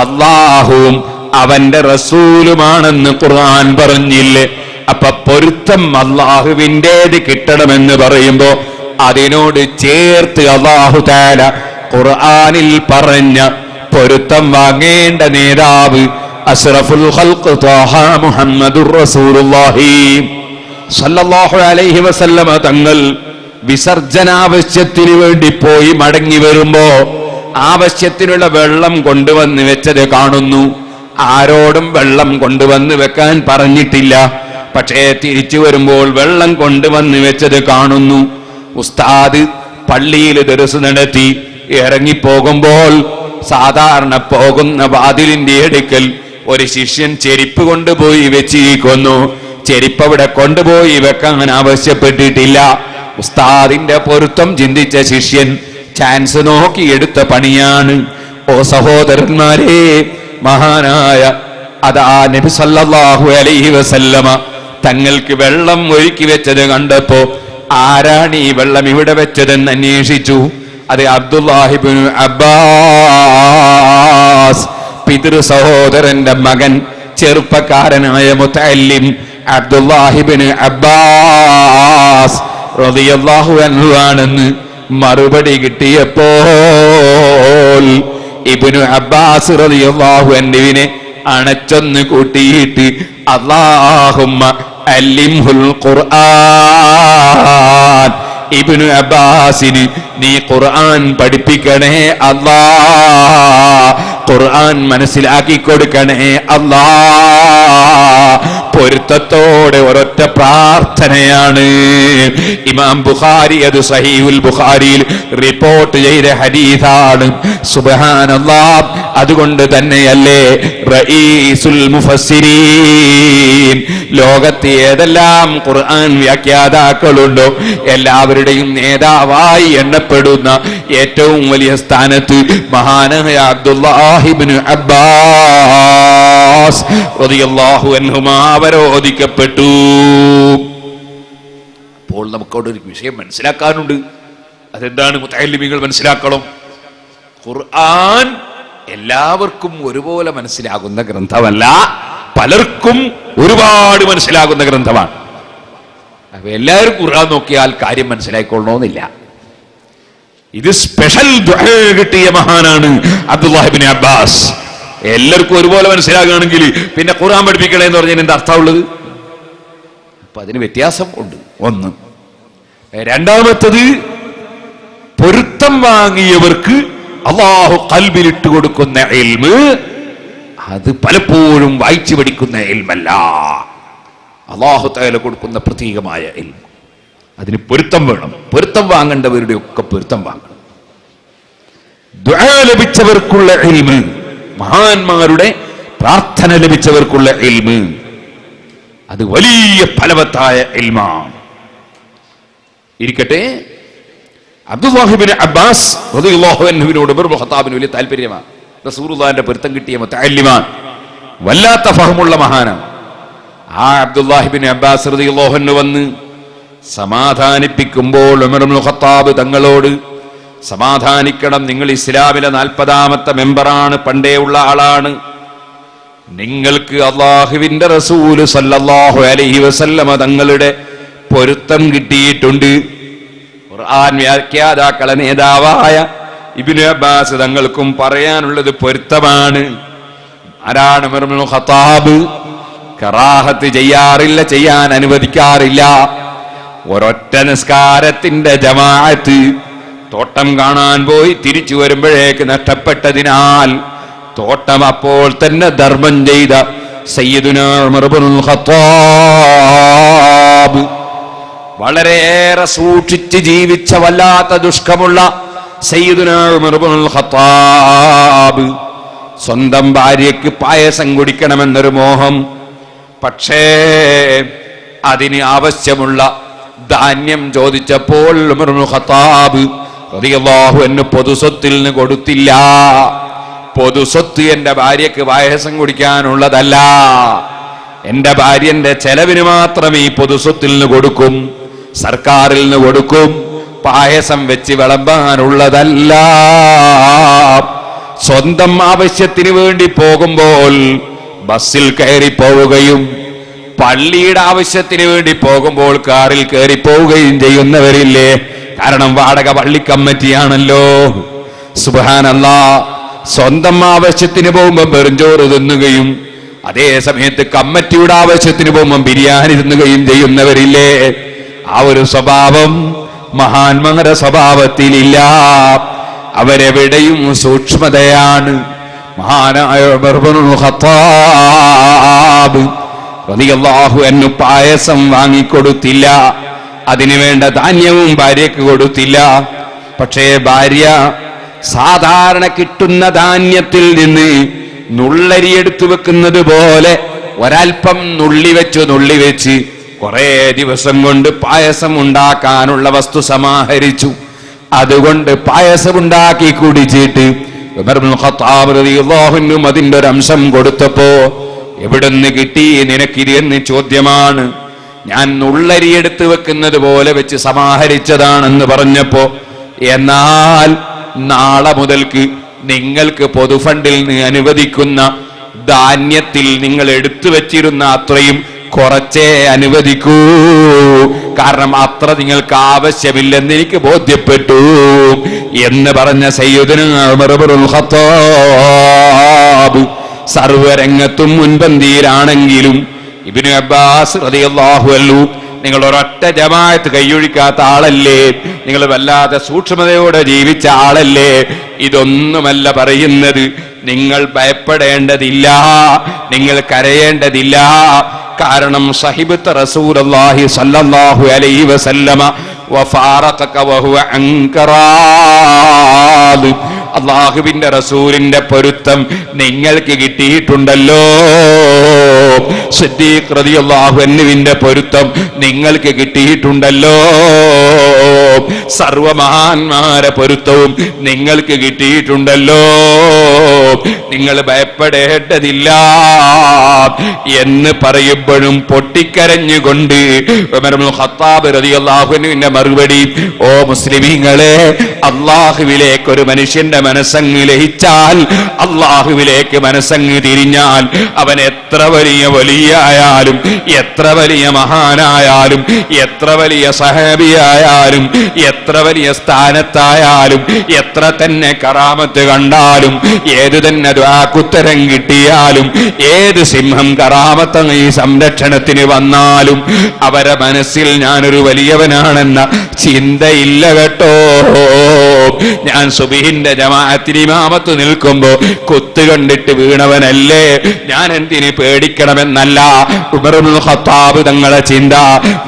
അല്ലാഹുവും അവന്റെ റസൂലുമാണെന്ന് ഖുർആൻ പറഞ്ഞില്ലേ? അപ്പൊ പൊരുത്തം അല്ലാഹുവിൻ്റേത് കിട്ടണമെന്ന് പറയുമ്പോ അതിനോട് ചേർത്ത് അല്ലാഹു തആല ഖുർആനിൽ പറഞ്ഞ പൊരുത്തം വാങ്ങേണ്ട നേതാവ് അഷ്റഫുൽ ഖൽഖ് ത്വാഹ മുഹമ്മദുർ റസൂലുള്ളാഹി സല്ലല്ലാഹു അലൈഹി വസല്ലമ തങ്ങൾ വിസർജനാവശ്യത്തിന് വേണ്ടി പോയി മടങ്ങി വരുമ്പോ ആവശ്യത്തിനുള്ള വെള്ളം കൊണ്ടുവന്ന് വെച്ചത് കാണുന്നു. ആരോടും വെള്ളം കൊണ്ടുവന്ന് വെക്കാൻ പറഞ്ഞിട്ടില്ല. പക്ഷേ തിരിച്ചു വരുമ്പോൾ വെള്ളം കൊണ്ടുവന്ന് വെച്ചത് കാണുന്നു. ഉസ്താദ് പള്ളിയിൽ ദർസ് നടത്തി ഇറങ്ങിപ്പോകുമ്പോൾ സാധാരണ പോകുന്ന വാതിലിന്റെ അടുക്കൽ ഒരു ശിഷ്യൻ ചെരിപ്പ് കൊണ്ടുപോയി വെച്ചിരിക്കുന്നു. ചെരിപ്പ് അവിടെ കൊണ്ടുപോയി വെക്കാൻ ആവശ്യപ്പെട്ടിട്ടില്ല. ഉസ്താദിന്റെ പൊരുത്തം ചിന്തിച്ച ശിഷ്യൻ ചാൻസ് നോക്കി എടുത്ത പണിയാണ്. ഓ സഹോദരന്മാരെ, മഹാനായ അതാ നബി സല്ലല്ലാഹു അലൈഹി വസല്ലമ തങ്ങൾക്ക് വെള്ളം ഒരുക്കി വെച്ചത് കണ്ടപ്പോ ആരാണ് ഈ വെള്ളം ഇവിടെ വെച്ചതെന്ന് അന്വേഷിച്ചു. അത് അബ്ദുല്ലാഹി ഇബ്നു അബ്ബാസ്, പിതൃ സഹോദരന്റെ മകൻ, ചെറുപ്പക്കാരനായ മുതഅല്ലിം അബ്ദുല്ലാഹി ഇബ്നു അബ്ബാസ് റളിയല്ലാഹു അൻഹു ആണെന്ന് മറുപടി കിട്ടിയപ്പോൾ ഇബ്നു അബ്ബാസ് റളിയല്ലാഹു അൻഹുവിനെ അണച്ചൊന്ന് കൂട്ടിയിട്ട് അല്ലാഹുമ്മ അല്ലിംഹുൽ ഖുർആൻ, ഇബ്നു അബ്ബാസിന് നീ ഖുർആൻ പഠിപ്പിക്കണേ അല്ലാ, ഖുർആൻ മനസ്സിലാക്കി കൊടുക്കണേ അല്ലാ. പൊരുത്തത്തോടെ ഒരൊറ്റ പ്രാർത്ഥനയാണ്. ഇമാം ബുഖാരി അത് സഹീഹുൽ ബുഖാരിയിൽ റിപ്പോർട്ട് ചെയ്ത ഹദീസാണ്. സുബ്ഹാനല്ലാഹ്, അതുകൊണ്ട് തന്നെയല്ലേ റഈസുൽ മുഫസ്സിരീൻ, ലോകത്ത് ഏതെല്ലാം ഖുർആൻ വ്യാഖ്യാതാക്കളുണ്ടോ എല്ലാവരുടെയും നേതാവായി എണ്ണപ്പെടുന്ന ഏറ്റവും വലിയ സ്ഥാനത്ത് മഹാനായ അബ്ദുല്ലാഹി ഇബ്നു അബ്ബാസ് റളിയല്ലാഹു അൻഹുമാ അവരോധിക്കപ്പെട്ടു. അപ്പോൾ നമുക്കവിടെ ഒരു വിഷയം മനസ്സിലാക്കാനുണ്ട്. അതെന്താണ്? മുതഅല്ലിമീങ്ങൾ മനസ്സിലാക്കണം, ഖുർആൻ എല്ലാവർക്കും ഒരുപോലെ മനസ്സിലാകുന്ന ഗ്രന്ഥമല്ല, പലർക്കും ഒരുപാട് മനസ്സിലാകുന്ന ഗ്രന്ഥമാണ്. അപ്പൊ എല്ലാവരും ഖുർആൻ നോക്കിയാൽ കാര്യം മനസ്സിലായിക്കൊള്ളണമെന്നില്ല. ഇത് സ്പെഷ്യൽ ദുആ കിട്ടിയ മഹാനാണ് അബ്ദുല്ലാഹി ഇബ്നു അബ്ബാസ്. എല്ലാവർക്കും ഒരുപോലെ മനസ്സിലാകുകയാണെങ്കിൽ പിന്നെ ഖുർആൻ പഠിപ്പിക്കണേ എന്ന് പറഞ്ഞാൽ എന്താ അർത്ഥമുള്ളത്? അപ്പൊ അതിന് വ്യത്യാസം ഉണ്ട്. ഒന്ന്. രണ്ടാമത്തത്, പൊരുത്തം വാങ്ങിയവർക്ക് അല്ലാഹു ഖൽബിലിട്ട് കൊടുക്കുന്ന ഇൽമ് അത് പലപ്പോഴും വായിച്ചു പഠിക്കുന്ന ഇൽമല്ല, അല്ലാഹു തആല കൊടുക്കുന്ന പ്രത്യേകമായ ഇൽമ്. അതിന് പൊരുത്തം വേണം. പൊരുത്തം വാങ്ങേണ്ടവരുടെ ഒക്കെ പൊരുത്തം വാങ്ങണം. ദുആ ലഭിച്ചവർക്കുള്ള ഇൽമ്, മഹാന്മാരുടെ പ്രാർത്ഥന ലഭിച്ചവർക്കുള്ള ഇൽമ്, അത് വലിയ ഫലവത്തായ ഇൽമാണ്. ഇരിക്കട്ടെ, അബ്ദുല്ലാഹി ഇബ്നു അബ്ബാസ് റളിയല്ലാഹു അൻഹുവിനോട് ഉമർ ഇബ്നു ഖത്താബിന് വലിയ താല്പര്യമാണ്. റസൂലുള്ളാഹിന്റെ പൊരുത്തം കിട്ടിയ മുതഅല്ലിമാണ്, വല്ലാത്ത ഫഹമുള്ള മഹാനാണ്. ആ അബ്ദുല്ലാഹി ഇബ്നു അബ്ബാസ് റളിയല്ലാഹു അൻഹു വന്ന് സമാധാനിപ്പിക്കുമ്പോൾ ഉമർ ഇബ്നു ഖത്താബ് തങ്ങളോട് സമാധാനിക്കണം, നിങ്ങൾ ഇസ്ലാമിലെ 40ാമത്തെ മെമ്പറാണ്, പണ്ടേ ഉള്ള ആളാണ്. നിങ്ങൾക്ക് അല്ലാഹുവിന്റെ റസൂല് സല്ലല്ലാഹു അലൈഹി വസല്ലമ തങ്ങളുടെ പൊരുത്തം കിട്ടിയിട്ടുണ്ട്. ഖുർആൻ വ്യാഖ്യാതാക്കളെ നേതാവായ ഇബ്നു അബ്ബാസ് തങ്ങൾക്കും പറയാനുള്ളത് പൊരുത്തമാണ്. ആരാണ് ഉമർ ഇബ്നു ഖത്താബ്? കറാഹത്ത് ചെയ്യാറില്ല, ചെയ്യാൻ അനുവദിക്കാറില്ല. ഒരൊറ്റ നിസ്കാരത്തിന്റെ ജമാഅത്ത് തോട്ടം കാണാൻ പോയി തിരിച്ചു വരുമ്പോഴേക്ക് നഷ്ടപ്പെട്ടതിനാൽ തോട്ടം അപ്പോൾ തന്നെ ധർമ്മം ചെയ്ത സയ്യിദുനാ ഉമർ ഇബ്നുൽ ഖത്താബ്, വളരെയേറെ സൂക്ഷിച്ച് ജീവിച്ച വല്ലാത്ത ദുഷ്കമുള്ള സയ്യിദുനാ ഉമർ ഇബ്നുൽ ഖത്താബ്, സ്വന്തം ഭാര്യയ്ക്ക് പായസം കുടിക്കണമെന്നൊരു മോഹം. പക്ഷേ അതിന് ആവശ്യമുള്ള ധാന്യം ചോദിച്ചപ്പോൾ ഉമർ ഇബ്നുൽ ഖത്താബ് റളിയല്ലാഹു അൻഹു പൊതുസ്വത്തിൽ നിന്ന് കൊടുത്തില്ല. പൊതുസ്വത്ത് എന്റെ ഭാര്യയ്ക്ക് പായസം കുടിക്കാനുള്ളതല്ല, എന്റെ ഭാര്യന്റെ ചെലവിന് മാത്രം ഈ പൊതുസ്വത്തിൽ നിന്ന് കൊടുക്കും, സർക്കാരിൽ നിന്ന് കൊടുക്കും. പായസം വെച്ച് വിളമ്പാനുള്ളതല്ല. സ്വന്തം ആവശ്യത്തിന് വേണ്ടി പോകുമ്പോൾ ബസ്സിൽ കയറി പോവുകയും പള്ളിയുടെ ആവശ്യത്തിന് വേണ്ടി പോകുമ്പോൾ കാറിൽ കയറി പോവുകയും ചെയ്യുന്നവരില്ലേ? കാരണം വാടക പള്ളി കമ്മിറ്റിയാണല്ലോ. സുബ്ഹാനല്ലാഹ്. സ്വന്തം ആവശ്യത്തിന് പോകുമ്പോൾ വെറുംചോറ് തിന്നുകയും അതേ സമയത്ത് കമ്മിറ്റിയുടെ ആവശ്യത്തിന് പോകുമ്പോൾ ബിരിയാണി തിന്നുകയും ചെയ്യുന്നവരില്ലേ? ആ ഒരു സ്വഭാവം മഹാന്മാരുടെ സ്വഭാവത്തിലില്ല. അവരെവിടെയും സൂക്ഷ്മതയാണ്. മഹാനായ ഉമർ ഇബ്നുൽ ഖത്താബ് റളിയല്ലാഹു അൻഹു പായസം വാങ്ങിക്കൊടുത്തില്ല, അതിനുവേണ്ട ധാന്യവും ഭാര്യക്ക് കൊടുത്തില്ല. പക്ഷേ ഭാര്യ സാധാരണ കിട്ടുന്ന ധാന്യത്തിൽ നിന്ന് നുള്ളരിയെടുത്തു വെക്കുന്നത് പോലെ ഒരൽപ്പം നുള്ളിവെച്ച് കുറെ ദിവസം കൊണ്ട് പായസം ഉണ്ടാക്കാനുള്ള വസ്തു സമാഹരിച്ചു. അതുകൊണ്ട് പായസം ഉണ്ടാക്കി കുടിച്ചിട്ട് ഉമർ ഇബ്നുൽ ഖത്താബ് റളിയല്ലാഹു അൻഹു അതിന്റെ ഒരു അംശം കൊടുത്തപ്പോ, എവിടുന്ന് കിട്ടി നിനക്കിത് എന്ന് ചോദ്യമാണ്. ഞാൻ നുള്ളരിയെടുത്ത് വെക്കുന്നത് പോലെ വെച്ച് സമാഹരിച്ചതാണെന്ന് പറഞ്ഞപ്പോ, എന്നാൽ നാളെ മുതൽക്ക് നിങ്ങൾക്ക് പൊതുഫണ്ടിൽ നിന്ന് അനുവദിക്കുന്ന ധാന്യത്തിൽ നിങ്ങൾ എടുത്തു വെച്ചിരുന്ന അത്രയും കുറച്ചേ അനുവദിക്കൂ, കാരണം അത്ര നിങ്ങൾക്ക് ആവശ്യമില്ലെന്ന് എനിക്ക് ബോധ്യപ്പെട്ടു എന്ന് പറഞ്ഞ സയ്യിദുനാ ഉമർ ഇബ്നുൽ ഖത്താബ് സർവരംഗത്തും മുൻപന്തിയിലാണെങ്കിലും ഇബ്നു അബ്ബാസ് റളിയല്ലാഹു അൻഹു, നിങ്ങൾ ഒരൊറ്റ ജമാഅത്ത് കൈയൊഴിക്കാത്ത ആളല്ലേ, നിങ്ങൾ വല്ലാതെ സൂക്ഷ്മതയോടെ ജീവിച്ച ആളല്ലേ, ഇതൊന്നുമല്ല പറയുന്നത്. നിങ്ങൾ ഭയപ്പെടേണ്ടതില്ല, നിങ്ങൾ കരയേണ്ടതില്ല. കാരണം സഹിബത്ത് റസൂലുള്ളാഹി സ്വല്ലല്ലാഹു അലൈഹി വസല്ലമ വഫാറഖക വഹുവ അൻകറാദ്. അല്ലാഹുവിന്റെ റസൂലിന്റെ പൊരുത്തം നിങ്ങൾക്ക് കിട്ടിയിട്ടുണ്ടല്ലോ. സിദ്ദീഖ് റളിയല്ലാഹു അൻഹുവിന്റെ പൊരുത്തം നിങ്ങൾക്ക് കിട്ടിയിട്ടുണ്ടല്ലോ. സർവമഹാന്മാരെ പൊരുത്തവും നിങ്ങൾക്ക് കിട്ടിയിട്ടുണ്ടല്ലോ. നിങ്ങൾ ഭയപ്പെടേണ്ടതില്ല എന്ന് പറയുമ്പോഴും പൊട്ടിക്കരഞ്ഞുകൊണ്ട് ഉമർ ഇബ്നുൽ ഖത്താബ് റളിയല്ലാഹു അൻഹുവിന്റെ മറുപടി, ഓ മുസ്ലിമീങ്ങളെ, അല്ലാഹുവിലേക്ക് ഒരു മനുഷ്യന്റെ മനസ്സങ്ങ് ലയിച്ചാൽ, അല്ലാഹുവിലേക്ക് മനസ്സങ്ങ് തിരിഞ്ഞാൽ, അവൻ എത്ര വലിയ വലിയായാലും, എത്ര വലിയ മഹാനായാലും, എത്ര വലിയ സഹാബിയായാലും, എത്ര വലിയ സ്ഥാനത്തായാലും, എത്ര തന്നെ കറാമത്ത് കണ്ടാലും, ഏത് തന്നെ ദുആക്കുത്തരം കിട്ടിയാലും, ഏത് സിംഹം കറാമത്ത് ഈ സംരക്ഷണത്തിന് വന്നാലും അവരെ മനസ്സിൽ ഞാനൊരു വലിയവനാണെന്ന ചിന്തയില്ല കേട്ടോ. ഞാൻ സുബ്ഹിന്റെ ജമാഅത്തിന് ഇമാമത്ത് നിൽക്കുമ്പോ കുത്ത് കണ്ടിട്ട് വീണവനല്ലേ, ഞാൻ എന്തിന് പേടിക്കണമെന്നല്ല ഉമർ ഇബ്നുൽ ഖത്താബ് തങ്ങളെ ചിന്ത.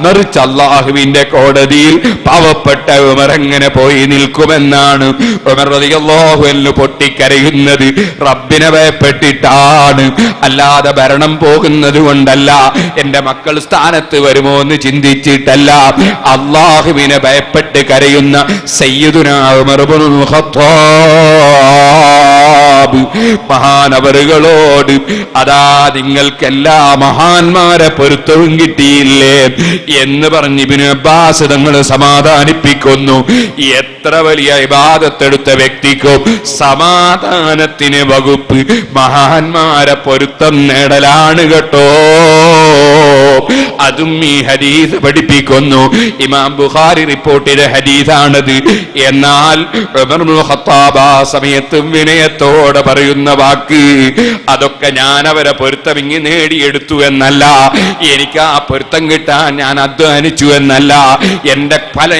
മറിച്ച് അല്ലാഹുവിന്റെ കോടതിയിൽ പാവപ്പെട്ട ഉമർ എങ്ങനെ പോയി നിൽക്കുമെന്നാണ്. ഉമർ റളിയല്ലാഹു അൻഹു പൊട്ടിക്കരയുന്നത് റബ്ബിനെ ഭയപ്പെട്ടിട്ടാണ്, അല്ലാതെ ഭരണം പോകുന്നത് കൊണ്ടല്ല, എന്റെ മക്കൾ സ്ഥാനത്ത് വരുമോ എന്ന് ചിന്തിച്ചിട്ടല്ല. അല്ലാഹുവിനെ ഭയപ്പെട്ട് കരയുന്ന സയ്യിദുനാ ഉമർ ഇബ്നുൽ ഖത്താബ് മഹാനവറുകളോട്, അതാ നിങ്ങൾക്കെല്ലാ മഹാന്മാരെ പൊരുത്തവും കിട്ടിയില്ലേ എന്ന് പറഞ്ഞ് ഇബ്നു അബ്ബാസ് തങ്ങൾ സമാധാനിപ്പിക്കുന്നു. എത്ര വലിയ ഇബാദത്തെടുത്ത വ്യക്തിക്കും സമാധാനത്തിന് വകുപ്പ് മഹാന്മാരെ പൊരുത്തം നേടലാണ് കേട്ടോ. അതും ഈ ഹദീസ് പഠിപ്പിക്കുന്നു. ഇമാം ബുഖാരി റിപ്പോർട്ട് ചെയ്ത ഹദീസാണത്. എന്നാൽ ഉമർ ഇബ്നുൽ ഖത്താബ് ആ സമയത്ത് വിനയത്തോടെ പറയുന്ന വാക്ക്, അതൊക്കെ ഞാൻ അവരെ പൊരുത്തം ഇങ്ങ് നേടിയെടുത്തു എന്നല്ല, എനിക്ക് ആ പൊരുത്തം കിട്ടാൻ ഞാൻ അധ്വാനിച്ചു എന്നല്ല,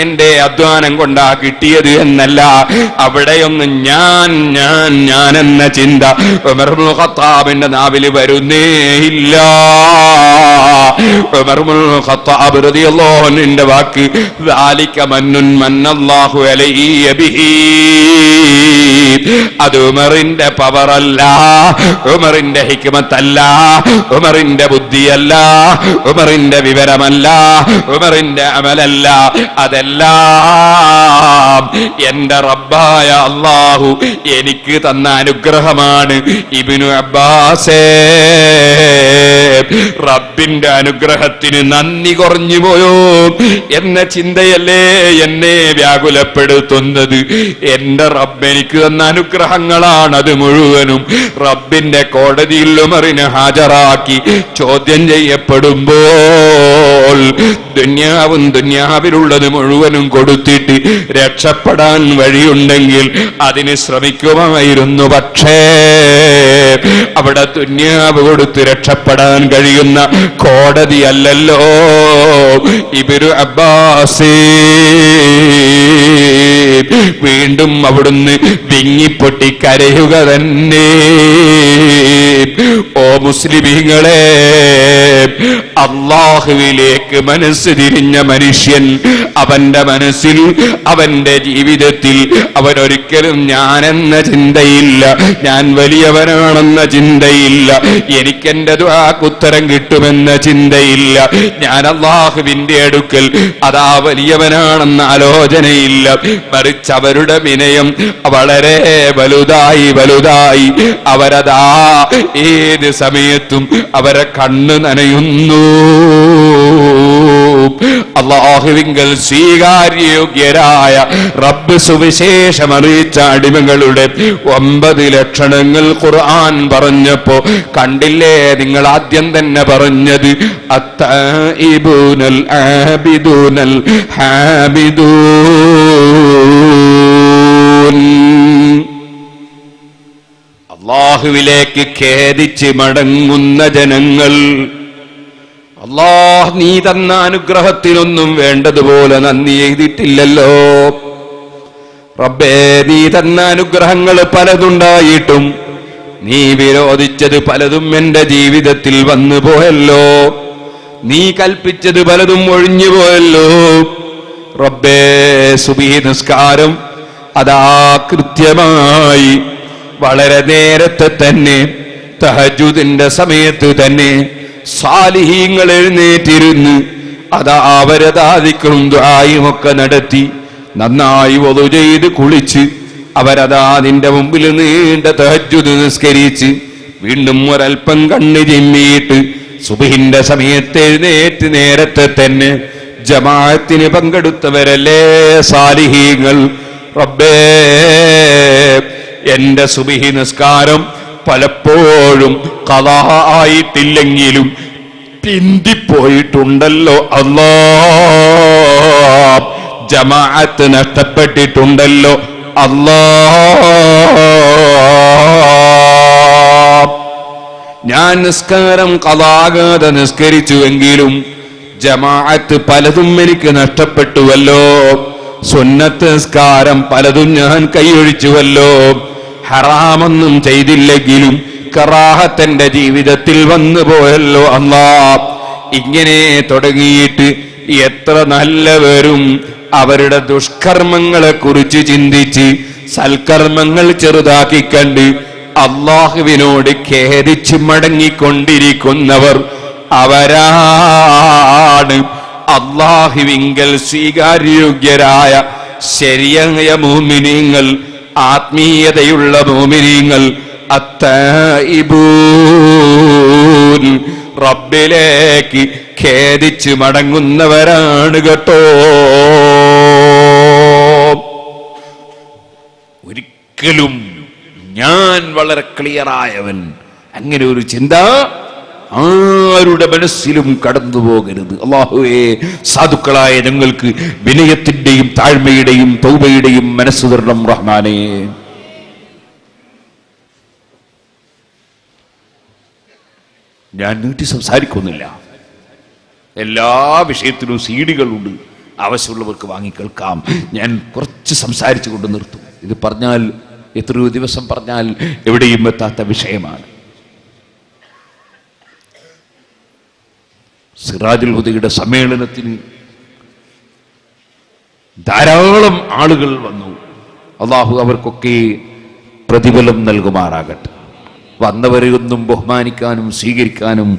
എന്റെ അധ്വാനം കൊണ്ടാ കിട്ടിയത് എന്നല്ല. അവിടെയൊന്നും ഞാൻ എന്ന ചിന്ത ഉമർ ഇബ്നുൽ ഖത്താബിന്റെ നാവിൽ വരുന്നേ ഇല്ല. ഉമർ ഇബ്നുൽ ഖത്താബ് റളിയല്ലാഹു അൻഹുവിന്റെ വാക്ക്, ദാലിക മന്നുൻ മന്നല്ലാഹു അലൈഹി ബിഹി, അത് ഉമറിന്റെ പവറല്ല, കഴിവല്ല, ഉമറിന്റെ ഹിക്മത്തല്ല, ഉമറിന്റെ ബുദ്ധിയല്ല, ഉമറിന്റെ വിവരമല്ല, ഉമറിന്റെ അമലല്ല, അതെല്ലാം എന്റെ റബ്ബായ അല്ലാഹു എനിക്ക് തന്ന അനുഗ്രഹമാണ്. ഇബ്നു അബ്ബാസേ, റബ്ബിന്റെ അനുഗ്രഹത്തിന് നന്ദി കുറഞ്ഞു പോയോ എന്ന ചിന്തയല്ലേ എന്നെ വ്യാകുലപ്പെടുത്തുന്നത്. എന്റെ റബ്ബ് എനിക്ക് തന്ന അനുഗ്രഹങ്ങളാണ് അത് മുഴുവനും. റബ്ബിന്റെ കോടതിയിൽ ഉമറിനെ ഹാജരാക്കി ചോദ്യം ചെയ്യപ്പെടുമ്പോൾ ദുന്യാവും ദുന്യാവിലുള്ളത് മുഴുവനും കൊടുത്തിട്ട് രക്ഷപ്പെടാൻ വഴിയുണ്ടെങ്കിൽ അതിന് ശ്രമിക്കുമായിരുന്നു. പക്ഷേ അവിടെ ദുന്യാവ് കൊടുത്ത് രക്ഷപ്പെടാൻ കഴിയുന്ന കോടതിയല്ലല്ലോ ഇബ്നു അബ്ബാസ്. വീണ്ടും അവിടുന്ന് വിങ്ങിപ്പൊട്ടി കരയുക തന്നെ. ഓ മുസ്ലിമീങ്ങളെ, അല്ലാഹുവിലേക്ക് മനസ്സ് തിരിഞ്ഞ മനുഷ്യൻ അവന്റെ മനസ്സിൽ, അവന്റെ ജീവിതത്തിൽ അവനൊരിക്കലും ഞാനെന്ന ചിന്തയില്ല, ഞാൻ വലിയവനാണെന്ന ചിന്തയില്ല, എനിക്കെന്റെ ദുആക്ക് ഉത്തരം കിട്ടുമെന്ന ചിന്തയില്ല, ഞാൻ അല്ലാഹുവിന്റെ അടുക്കൽ അതാ വലിയവനാണെന്ന ആലോചനയില്ല. മറിച്ച് അവരുടെ വിനയം വളരെ വലുതായി വലുതായി അവരതാ ഏത് സമയത്തും അവരെ കണ്ണ് നനയുന്നു. അല്ലാഹുവിങ്കൽ സ്വീകാര്യോഗ്യരായ റബ്ബ് സുവിശേഷം അറിയിച്ച അടിമകളുടെ 9 ലക്ഷണങ്ങൾ ഖുർആൻ പറഞ്ഞപ്പോ കണ്ടില്ലേ നിങ്ങൾ ആദ്യം തന്നെ പറഞ്ഞത് അത്തഈബൂനൽ ആബിദൂനൽ ഹാമിദൂൻ. അല്ലാഹുവിലേക്ക് ഖേദിച്ച് മടങ്ങുന്ന ജനങ്ങൾ. അല്ലാഹ് നീ തന്ന അനുഗ്രഹത്തിനൊന്നും വേണ്ടതുപോലെ നന്ദി ചെയ്തിട്ടില്ലല്ലോ റബ്ബേ. നീ തന്ന അനുഗ്രഹങ്ങൾ പലതുണ്ടായിട്ടും നീ വിരോധിച്ചത് പലതും എന്റെ ജീവിതത്തിൽ വന്നു പോയല്ലോ. നീ കൽപ്പിച്ചത് പലതും ഒഴിഞ്ഞു പോയല്ലോ റബ്ബേ. സുബ്ഹി നിസ്കാരം അതാ കൃത്യമായി വളരെ നേരത്തെ തന്നെ തഹജ്ജുദിന്റെ സമയത്ത് തന്നെ സാലിഹീങ്ങൾ എഴുന്നേറ്റിരുന്ന് അതാ അവരതാ ദിക്റും ദുആയും ഒക്കെ നടത്തി നന്നായി വദു ചെയ്ത് കുളിച്ച് അവരതാ നിന്റെ മുമ്പിൽ നീണ്ട തഹജ്ജുദ് നിസ്കരിച്ച് വീണ്ടും ഒരൽപ്പം കണ്ണ് ചിമ്മിയിട്ട് സുബ്ഹിന്റെ സമയത്ത് എഴുന്നേറ്റ് നേരത്തെ തന്നെ ജമാഅത്തിന് പങ്കെടുത്തവരല്ലേ സാലിഹീങ്ങൾ. റബ്ബേ, എന്റെ സുബ്ഹി നിസ്കാരം പലപ്പോഴും ഖളാ ആയിട്ടില്ലെങ്കിലും പിന്തിപ്പോയിട്ടുണ്ടല്ലോ അല്ലാഹ്. ജമാഅത്ത് നഷ്ടപ്പെട്ടിട്ടുണ്ടല്ലോ അല്ലാഹ്. ഞാൻ നിസ്കാരം ഖളാകാതെ നിസ്കരിച്ചുവെങ്കിലും ജമാഅത്ത് പലതും എനിക്ക് നഷ്ടപ്പെട്ടുവല്ലോ. സുന്നത്ത് നിസ്കാരം പലതും ഞാൻ കൈയൊഴിച്ചുവല്ലോ. ഹറാമൊന്നും ചെയ്തില്ലെങ്കിലും കറാഹത്തിന്റെ ജീവിതത്തിൽ വന്നു പോയല്ലോ അല്ലാഹ്. ഇങ്ങനെ തുടങ്ങിയിട്ട് എത്ര നല്ലവരും അവരുടെ ദുഷ്കർമ്മങ്ങളെ കുറിച്ച് ചിന്തിച്ച് സൽക്കർമ്മങ്ങൾ ചെറുതാക്കി കണ്ട് അല്ലാഹുവിനോട് ഖേദിച്ച് മടങ്ങിക്കൊണ്ടിരിക്കുന്നവർ അവരാണ് അല്ലാഹുവിങ്കൽ സ്വീകാര്യോഗ്യരായ ശരിയായ മുഅ്മിനീങ്ങൾ, ആത്മീയതയുള്ള മുഅ്മിനീങ്ങൾ. അത്തഈബൂൻ, റബ്ബിലേക്ക് ഖേദിച്ച് മടങ്ങുന്നവരാണ് കേട്ടോ. ഒരിക്കലും ഞാൻ വളരെ ക്ലിയറായവൻ അങ്ങനെ ഒരു ചിന്ത ആരുടെ മനസ്സിലും കടന്നു പോകരുത്. അല്ലാഹുവേ, സാധുക്കളായ ഞങ്ങൾക്ക് വിനയത്തിന്റെയും താഴ്മയുടെയും തൗബയുടെയും മനസ്സ് തരണം റഹ്മാനേ. ഞാൻ നീട്ടി സംസാരിക്കുന്നില്ല. എല്ലാ വിഷയത്തിലും സീഡികളുണ്ട്, ആവശ്യമുള്ളവർക്ക് വാങ്ങി കേൾക്കാം. ഞാൻ കുറച്ച് സംസാരിച്ചു കൊണ്ട് നിർത്തും. ഇത് പറഞ്ഞാൽ എത്രയോ ദിവസം പറഞ്ഞാൽ എവിടെയും എത്താത്ത വിഷയമാണ്. സിറാജുൽ ഹുദയുടെ സമ്മേളനത്തിന് ധാരാളം ആളുകൾ വന്നു. അല്ലാഹു അവർക്കൊക്കെ പ്രതിഫലം നൽകുമാറാകട്ടെ. വന്നവരെയൊന്നും ബഹുമാനിക്കാനും സ്വീകരിക്കാനും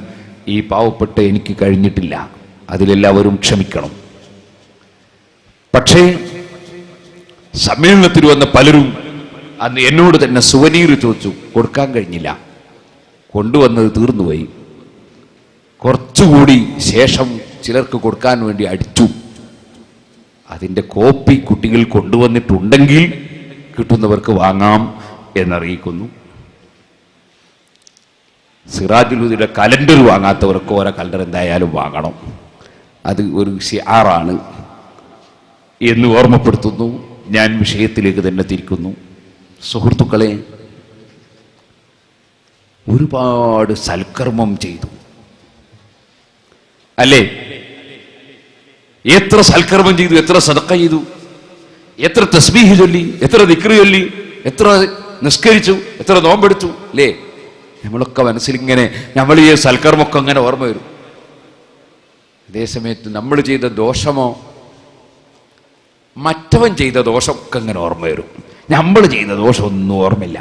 ഈ പാവപ്പെട്ട എനിക്ക് കഴിഞ്ഞിട്ടില്ല. അതിലെല്ലാവരും ക്ഷമിക്കണം. പക്ഷേ സമ്മേളനത്തിൽ വന്ന പലരും അന്ന് എന്നോട് തന്നെ സുവനീർ ചോദിച്ചു. കൊടുക്കാൻ കഴിഞ്ഞില്ല, കൊണ്ടുവന്നത് തീർന്നുപോയി. കുറച്ചുകൂടി ശേഷം ചിലർക്ക് കൊടുക്കാൻ വേണ്ടി അടിച്ചു. അതിൻ്റെ കോപ്പി കുട്ടികൾ കൊണ്ടുവന്നിട്ടുണ്ടെങ്കിൽ കിട്ടുന്നവർക്ക് വാങ്ങാം എന്നറിയിക്കുന്നു. സിറാജുൽ ഹുദയുടെ കലണ്ടർ വാങ്ങാത്തവർക്ക് ഓരോ കലണ്ടർ എന്തായാലും വാങ്ങണം. അത് ഒരു ഷിആറാണ് എന്ന് ഓർമ്മപ്പെടുത്തുന്നു. ഞാൻ വിഷയത്തിലേക്ക് തന്നെ തിരിക്കുന്നു. സുഹൃത്തുക്കളെ, ഒരുപാട് സൽക്കർമ്മം ചെയ്തു അല്ലേ? എത്ര സൽക്കർമ്മം ചെയ്തു, എത്ര സദഖ ചെയ്തു, എത്ര തസ്ബീഹ് ചൊല്ലി, എത്ര ദിക്ർ ചൊല്ലി, എത്ര നിസ്കരിച്ചു, എത്ര നോമ്പെടുത്തു അല്ലേ? നമ്മളൊക്കെ മനസ്സിലിങ്ങനെ നമ്മൾ ഈ സൽക്കർമ്മൊക്കെ അങ്ങനെ ഓർമ്മ വരും. അതേസമയത്ത് നമ്മൾ ചെയ്ത ദോഷമോ മറ്റവൻ ചെയ്ത ദോഷമൊക്കെ അങ്ങനെ ഓർമ്മ വരും. നമ്മൾ ചെയ്ത ദോഷമൊന്നും ഓർമ്മയില്ല.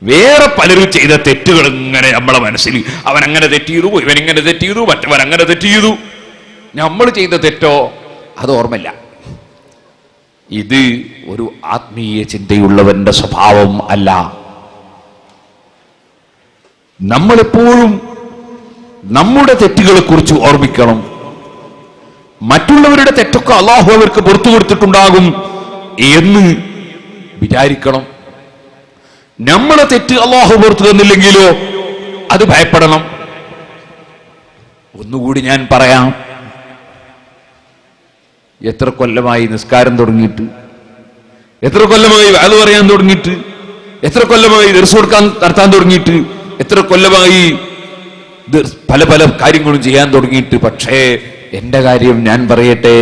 വേറെ പലരും ചെയ്ത തെറ്റുകൾ ഇങ്ങനെ നമ്മളെ മനസ്സിൽ, അവൻ അങ്ങനെ തെറ്റ് ചെയ്തു, ഇവനിങ്ങനെ തെറ്റ് ചെയ്തു, മറ്റവൻ അങ്ങനെ തെറ്റ് ചെയ്തു. നമ്മൾ ചെയ്ത തെറ്റോ അത് ഓർമ്മയില്ല. ഇത് ഒരു ആത്മീയ ചിന്തയുള്ളവന്റെ സ്വഭാവം അല്ല. നമ്മളെപ്പോഴും നമ്മുടെ തെറ്റുകളെ കുറിച്ച് ഓർമ്മിക്കണം. മറ്റുള്ളവരുടെ തെറ്റൊക്കെ അള്ളാഹു അവർക്ക് പുറത്തു കൊടുത്തിട്ടുണ്ടാകും എന്ന് വിചാരിക്കണം. നമ്മളെ തെറ്റ് അള്ളാഹു പുറത്തു തന്നില്ലെങ്കിലോ അത് ഭയപ്പെടണം. ഒന്നുകൂടി ഞാൻ പറയാം. എത്ര കൊല്ലമായി നിസ്കാരം തുടങ്ങിയിട്ട്, എത്ര കൊല്ലമായി വഅദ് പറയാൻ തുടങ്ങിയിട്ട്, എത്ര കൊല്ലമായി ദർസ് നടത്താൻ തുടങ്ങിയിട്ട്, എത്ര കൊല്ലമായി പല പല കാര്യങ്ങളും ചെയ്യാൻ തുടങ്ങിയിട്ട്. പക്ഷേ എന്റെ കാര്യം ഞാൻ പറയട്ടെ,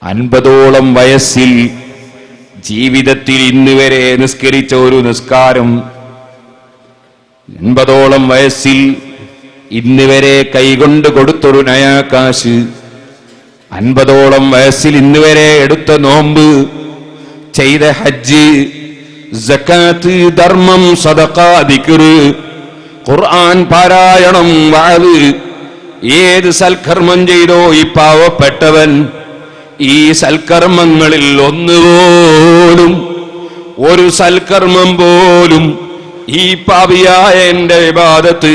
50ഓളം വയസ്സിൽ ജീവിതത്തിൽ ഇന്ന് വരെ നിസ്കരിച്ച ഒരു നിസ്കാരം, 80ഓളം വയസ്സിൽ ഇന്ന് വരെ കൈകൊണ്ട് കൊടുത്തൊരു നയാകാശ്, 50ഓളം വയസ്സിൽ ഇന്ന് വരെ എടുത്ത നോമ്പ്, ചെയ്ത ഹജ്ജ്, സകാത്ത്, ധർമ്മം, സദഖ, ദിക്ർ, ഖുർആൻ പാരായണം, വഅദ്, ഏത് സൽക്കർമ്മം ചെയ്തോ ഈ പാവപ്പെട്ടവൻ, ഈ സൽക്കർമ്മങ്ങളിൽ ഒന്നുപോലും, ഒരു സൽക്കർമ്മം പോലും ഈ പാപിയായ എന്റെ ഇബാദത്ത്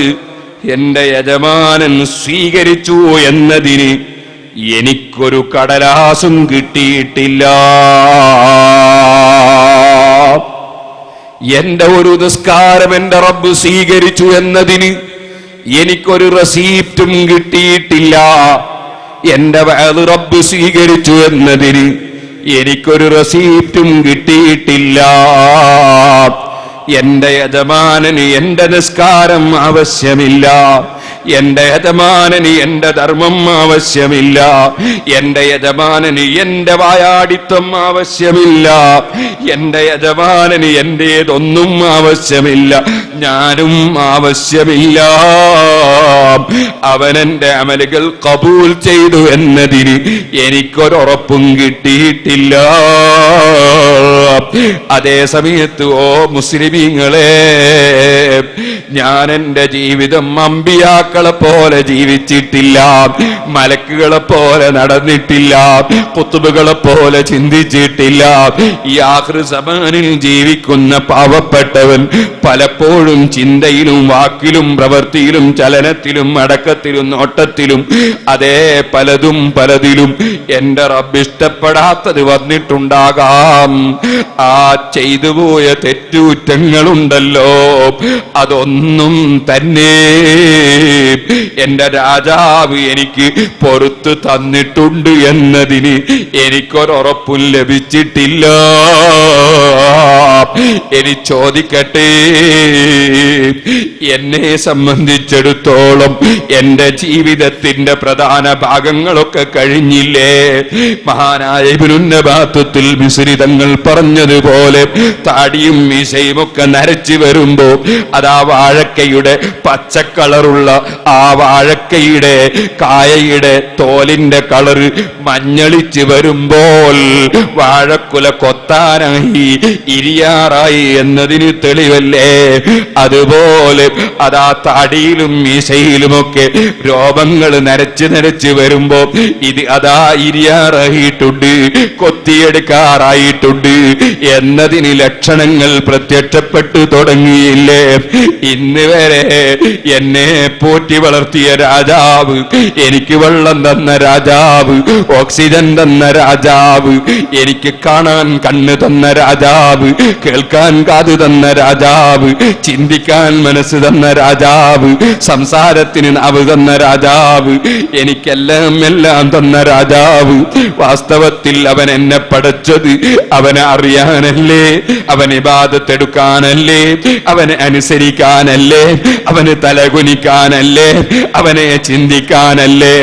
എന്റെ യജമാനൻ സ്വീകരിച്ചു എന്നതിന് എനിക്കൊരു കടലാസും കിട്ടിയിട്ടില്ല. എന്റെ ഒരു നിസ്കാരം എന്റെ റബ്ബ് സ്വീകരിച്ചു എന്നതിന് എനിക്കൊരു റസീപ്റ്റും കിട്ടിയിട്ടില്ല. എന്റെ വഅദ് റബ്ബ് സ്വീകരിച്ചു എന്നതിന് എനിക്കൊരു റസീപ്റ്റും കിട്ടിയിട്ടില്ല. എന്റെ യജമാനന് എന്റെ നിസ്കാരം ആവശ്യമില്ല, എന്റെ യജമാനന് എന്റെ ധർമ്മം ആവശ്യമില്ല, എന്റെ യജമാനന് എന്റെ വായാടിത്വം ആവശ്യമില്ല, എന്റെ യജമാനന് എന്റേതൊന്നും ആവശ്യമില്ല, ഞാനും ആവശ്യമില്ല. അവനെന്റെ അമലുകൾ കബൂൽ ചെയ്തു എന്നതിന് എനിക്കൊരുറപ്പും കിട്ടിയിട്ടില്ല. അതേ സമയത്ത് ഓ മുസ്ലിമീങ്ങളെ, ഞാൻ എന്റെ ജീവിതം അമ്പിയാക്കളെ പോലെ ജീവിച്ചിട്ടില്ല, മലക്കുകളെ പോലെ നടന്നിട്ടില്ല, ഖുത്ബുകളെ പോലെ ചിന്തിച്ചിട്ടില്ല. ഈ ആഖിർ സമാനിൽ ജീവിക്കുന്ന പാവപ്പെട്ടവൻ പലപ്പോഴും ചിന്തയിലും വാക്കിലും പ്രവൃത്തിയിലും ചലനത്തിലും അടക്കത്തിലും നോട്ടത്തിലും അതേ പലതിലും എന്റെ റബ്ബ് ഇഷ്ടപ്പെടാത്തത് വന്നിട്ടുണ്ടാകാം. ആ ചെയ്തുപോയ തെറ്റുകുറ്റങ്ങളുണ്ടല്ലോ, അതൊന്നും തന്നെ എന്റെ രാജാവ് എനിക്ക് പൊറുത്തു തന്നിട്ടുണ്ട് എന്നതിന് എനിക്കൊരുറപ്പും ലഭിച്ചിട്ടില്ല. ഇനി ചോദിക്കട്ടെ, എന്നെ സംബന്ധിച്ചിടത്തോളം എന്റെ ജീവിതത്തിന്റെ പ്രധാന ഭാഗങ്ങളൊക്കെ കഴിഞ്ഞില്ലേ? മഹാനായ ഇബ്നുൻ നബാത്തുൽ മിസ്രി തങ്ങൾ പറഞ്ഞതുപോലെ താടിയും മീശയും ഒക്കെ നരച്ചു വരുമ്പോ അതാ വാഴക്കയുടെ പച്ചക്കളറുള്ള ആ വാഴക്കയുടെ കായയുടെ തോലിന്റെ കളറ് മഞ്ഞളിച്ച് വരുമ്പോൾ വാഴക്കുല കൊത്താനായി ഇരിയാ തയ്യാറായി എന്നതിന് തെളിവല്ലേ? അതുപോലെ അതാ താടിയിലും മീശയിലുമൊക്കെ രോമങ്ങൾ നരച്ച് നരച്ച് വരുമ്പോ ഇത് അതാ ഇരിയാറായിട്ടുണ്ട്, കൊത്തിയെടുക്കാറായിട്ടുണ്ട് എന്നതിന് ലക്ഷണങ്ങൾ പ്രത്യക്ഷപ്പെട്ടു തുടങ്ങിയില്ലേ? ഇന്ന് വരെ എന്നെ പോറ്റി വളർത്തിയ രാജാവ്, എനിക്ക് വെള്ളം തന്ന രാജാവ്, ഓക്സിജൻ തന്ന രാജാവ്, എനിക്ക് കാണാൻ കണ്ണ് തന്ന രാജാവ്, കേൾക്കാൻ കാത് തന്ന രാജാവ്, ചിന്തിക്കാൻ മനസ്സ് തന്ന രാജാവ്, സംസാരത്തിന് നാവ് തന്ന രാജാവ്, എനിക്കെല്ലാം എല്ലാം തന്ന രാജാവ്, വാസ്തവത്തിൽ അവൻ എന്നെ പടച്ചത് അവനെ അറിയാനല്ലേ, അവൻ ഇബാദത്ത് എടുക്കാനല്ലേ, അവനെ അനുസരിക്കാനല്ലേ, അവന് തലകുനിക്കാനല്ലേ, അവനെ ചിന്തിക്കാനല്ലേ?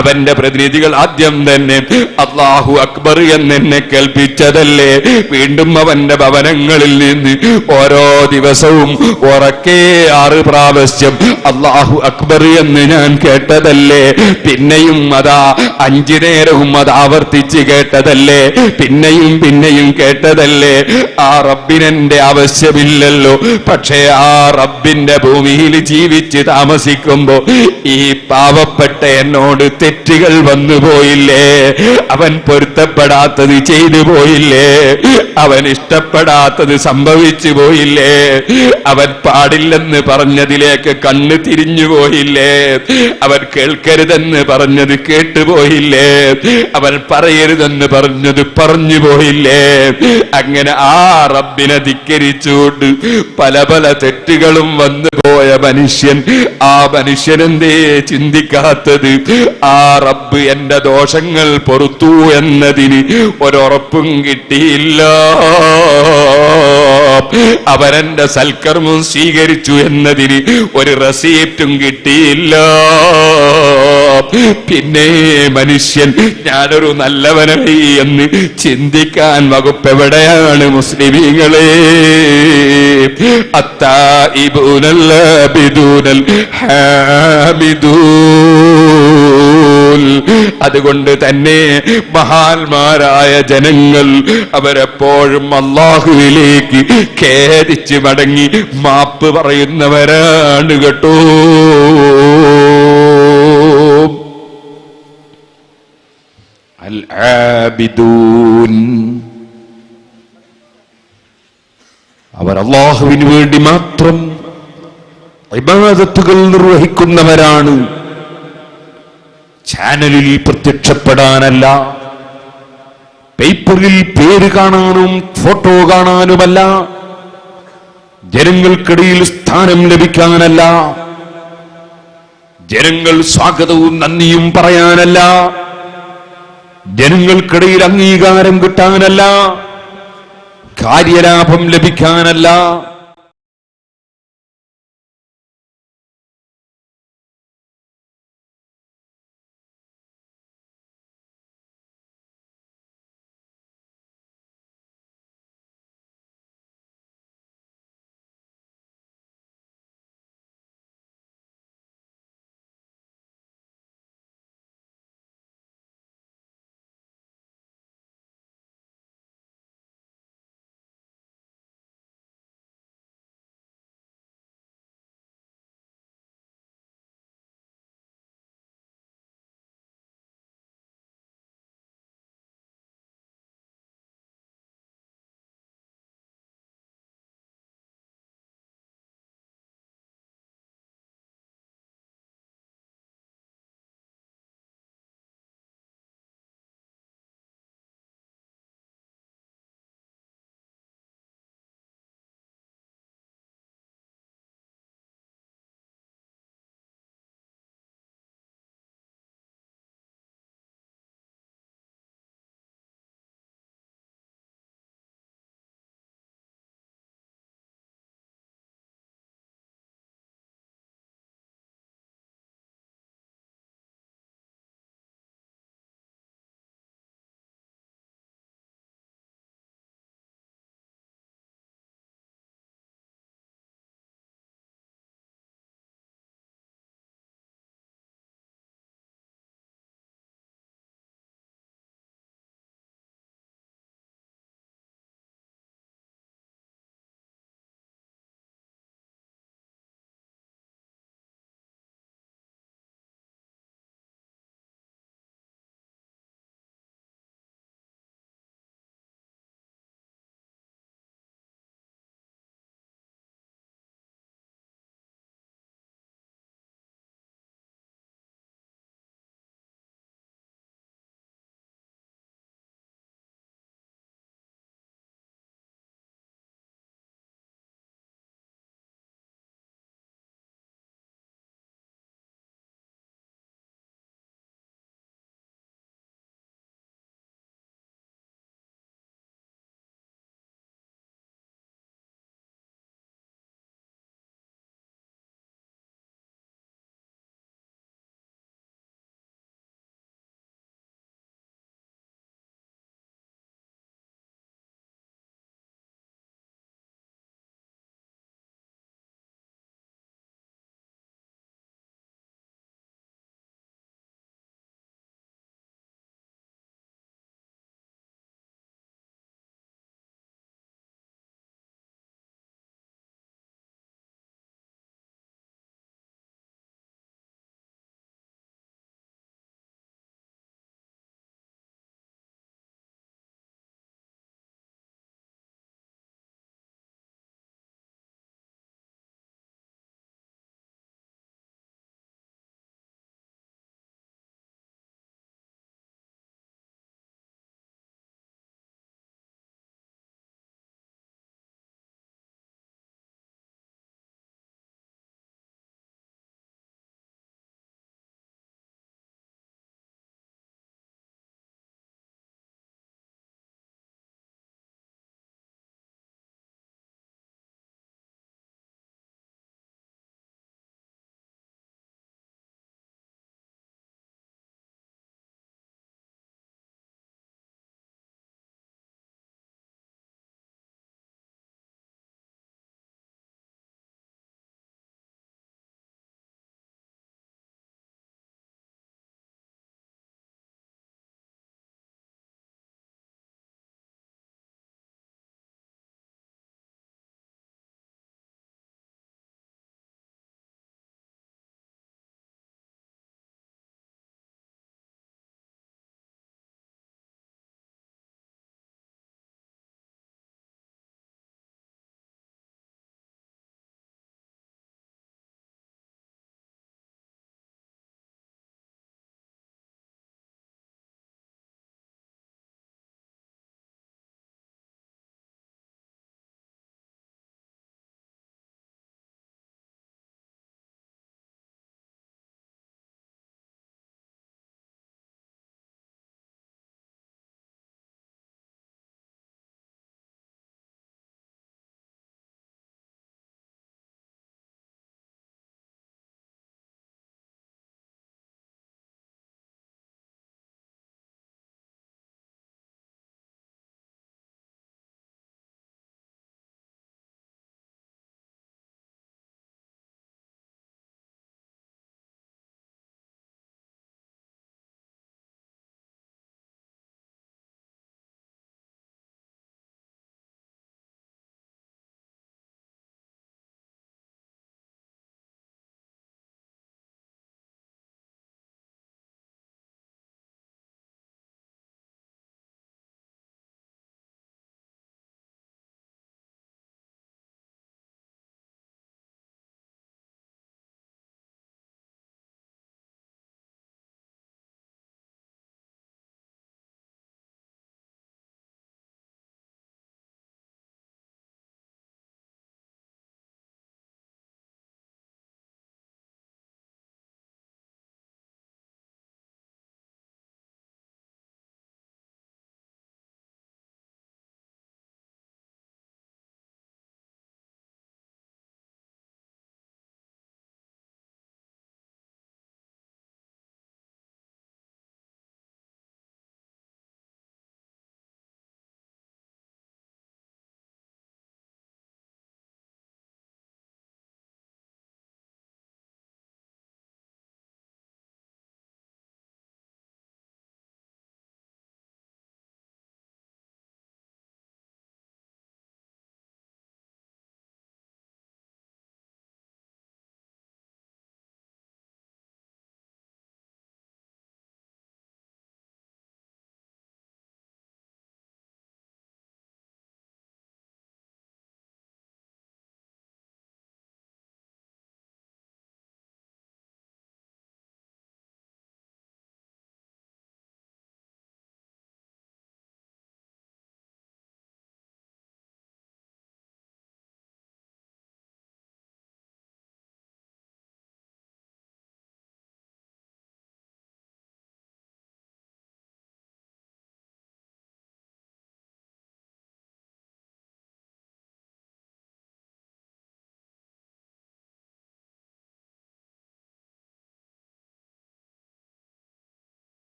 അവന്റെ പ്രതിനിധികൾ ആദ്യം തന്നെ അല്ലാഹു അക്ബർ എന്നെ കേൾപ്പിച്ചതല്ലേ? വീണ്ടും അവന്റെ ഭവനങ്ങളിൽ നിന്ന് ഓരോ ദിവസവും ഉറക്കെ 6 പ്രാവശ്യം അല്ലാഹു അക്ബർ എന്ന് ഞാൻ കേട്ടതല്ലേ? പിന്നെയും അതാ 5 നേരവും അത് ആവർത്തിച്ച് കേട്ടതല്ലേ? പിന്നെയും പിന്നെയും കേട്ടതല്ലേ? ആ റബ്ബിനെന്റെ ആവശ്യമില്ലല്ലോ. പക്ഷേ ആ റബ്ബിന്റെ ഭൂമിയിൽ ജീവിച്ച് താമസിക്കുമ്പോ ഈ പാവപ്പെട്ട എന്നോട് തെറ്റുകൾ വന്നു പോയില്ലേ? അവൻ പൊരുത്തപ്പെടാത്തത് ചെയ്തു പോയില്ലേ? അവൻ ഇഷ്ടപ്പെടാത്തത് സംഭവിച്ചു പോയില്ലേ? അവൻ പാടില്ലെന്ന് പറഞ്ഞതിലേക്ക് കണ്ണ് തിരിഞ്ഞു പോയില്ലേ? അവൻ കേൾക്കരുതെന്ന് പറഞ്ഞത് കേട്ടുപോയില്ലേ? അവൻ പറയരുതെന്ന് പറഞ്ഞത് പറഞ്ഞു പോയില്ലേ? അങ്ങനെ ആ റബ്ബിനെ ധിക്കരിച്ചുകൊണ്ട് പല പല തെറ്റുകളും വന്നു പോയ മനുഷ്യൻ, ആ മനുഷ്യനെന്തേ ചിന്തിക്കാത്തത്? ആ റബ്ബ് എന്റെ ദോഷങ്ങൾ പൊറുത്തു എന്നതിന് ഒരുറപ്പും കിട്ടിയില്ല. അവരെന്റെ സൽക്കർമ്മം സ്വീകരിച്ചു എന്നതിന് ഒരു റെസീപ്റ്റും കിട്ടിയില്ല. പിന്നെ മനുഷ്യൻ ഞാനൊരു നല്ലവനായി എന്ന് ചിന്തിക്കാൻ വകുപ്പ് എവിടെയാണ് മുസ്ലിമീങ്ങളെ? അത്തായിബൂനൽ ആബിദൂനൽ ഹാമിദൂൻ. അതുകൊണ്ട് തന്നെ മഹാന്മാരായ ജനങ്ങൾ അവരെപ്പോഴും അല്ലാഹുവിലേക്ക് ഖേദിച്ച് മടങ്ങി മാപ്പ് പറയുന്നവരാണ് കേട്ടോ. അൽ ആബിദൂൻ, അവർ അല്ലാഹുവിന് വേണ്ടി മാത്രം ഇബാദത്തുകൾ നിർവഹിക്കുന്നവരാണ്. ചാനലിൽ പ്രത്യക്ഷപ്പെടാനല്ല, പേപ്പറിൽ പേര് കാണാനും ഫോട്ടോ കാണാനുമല്ല, ജനങ്ങൾക്കിടയിൽ സ്ഥാനം ലഭിക്കാനല്ല, ജനങ്ങൾ സ്വാഗതവും നന്ദിയും പറയാനല്ല, ജനങ്ങൾക്കിടയിൽ അംഗീകാരം കിട്ടാനല്ല, കാര്യലാഭം ലഭിക്കാനല്ല,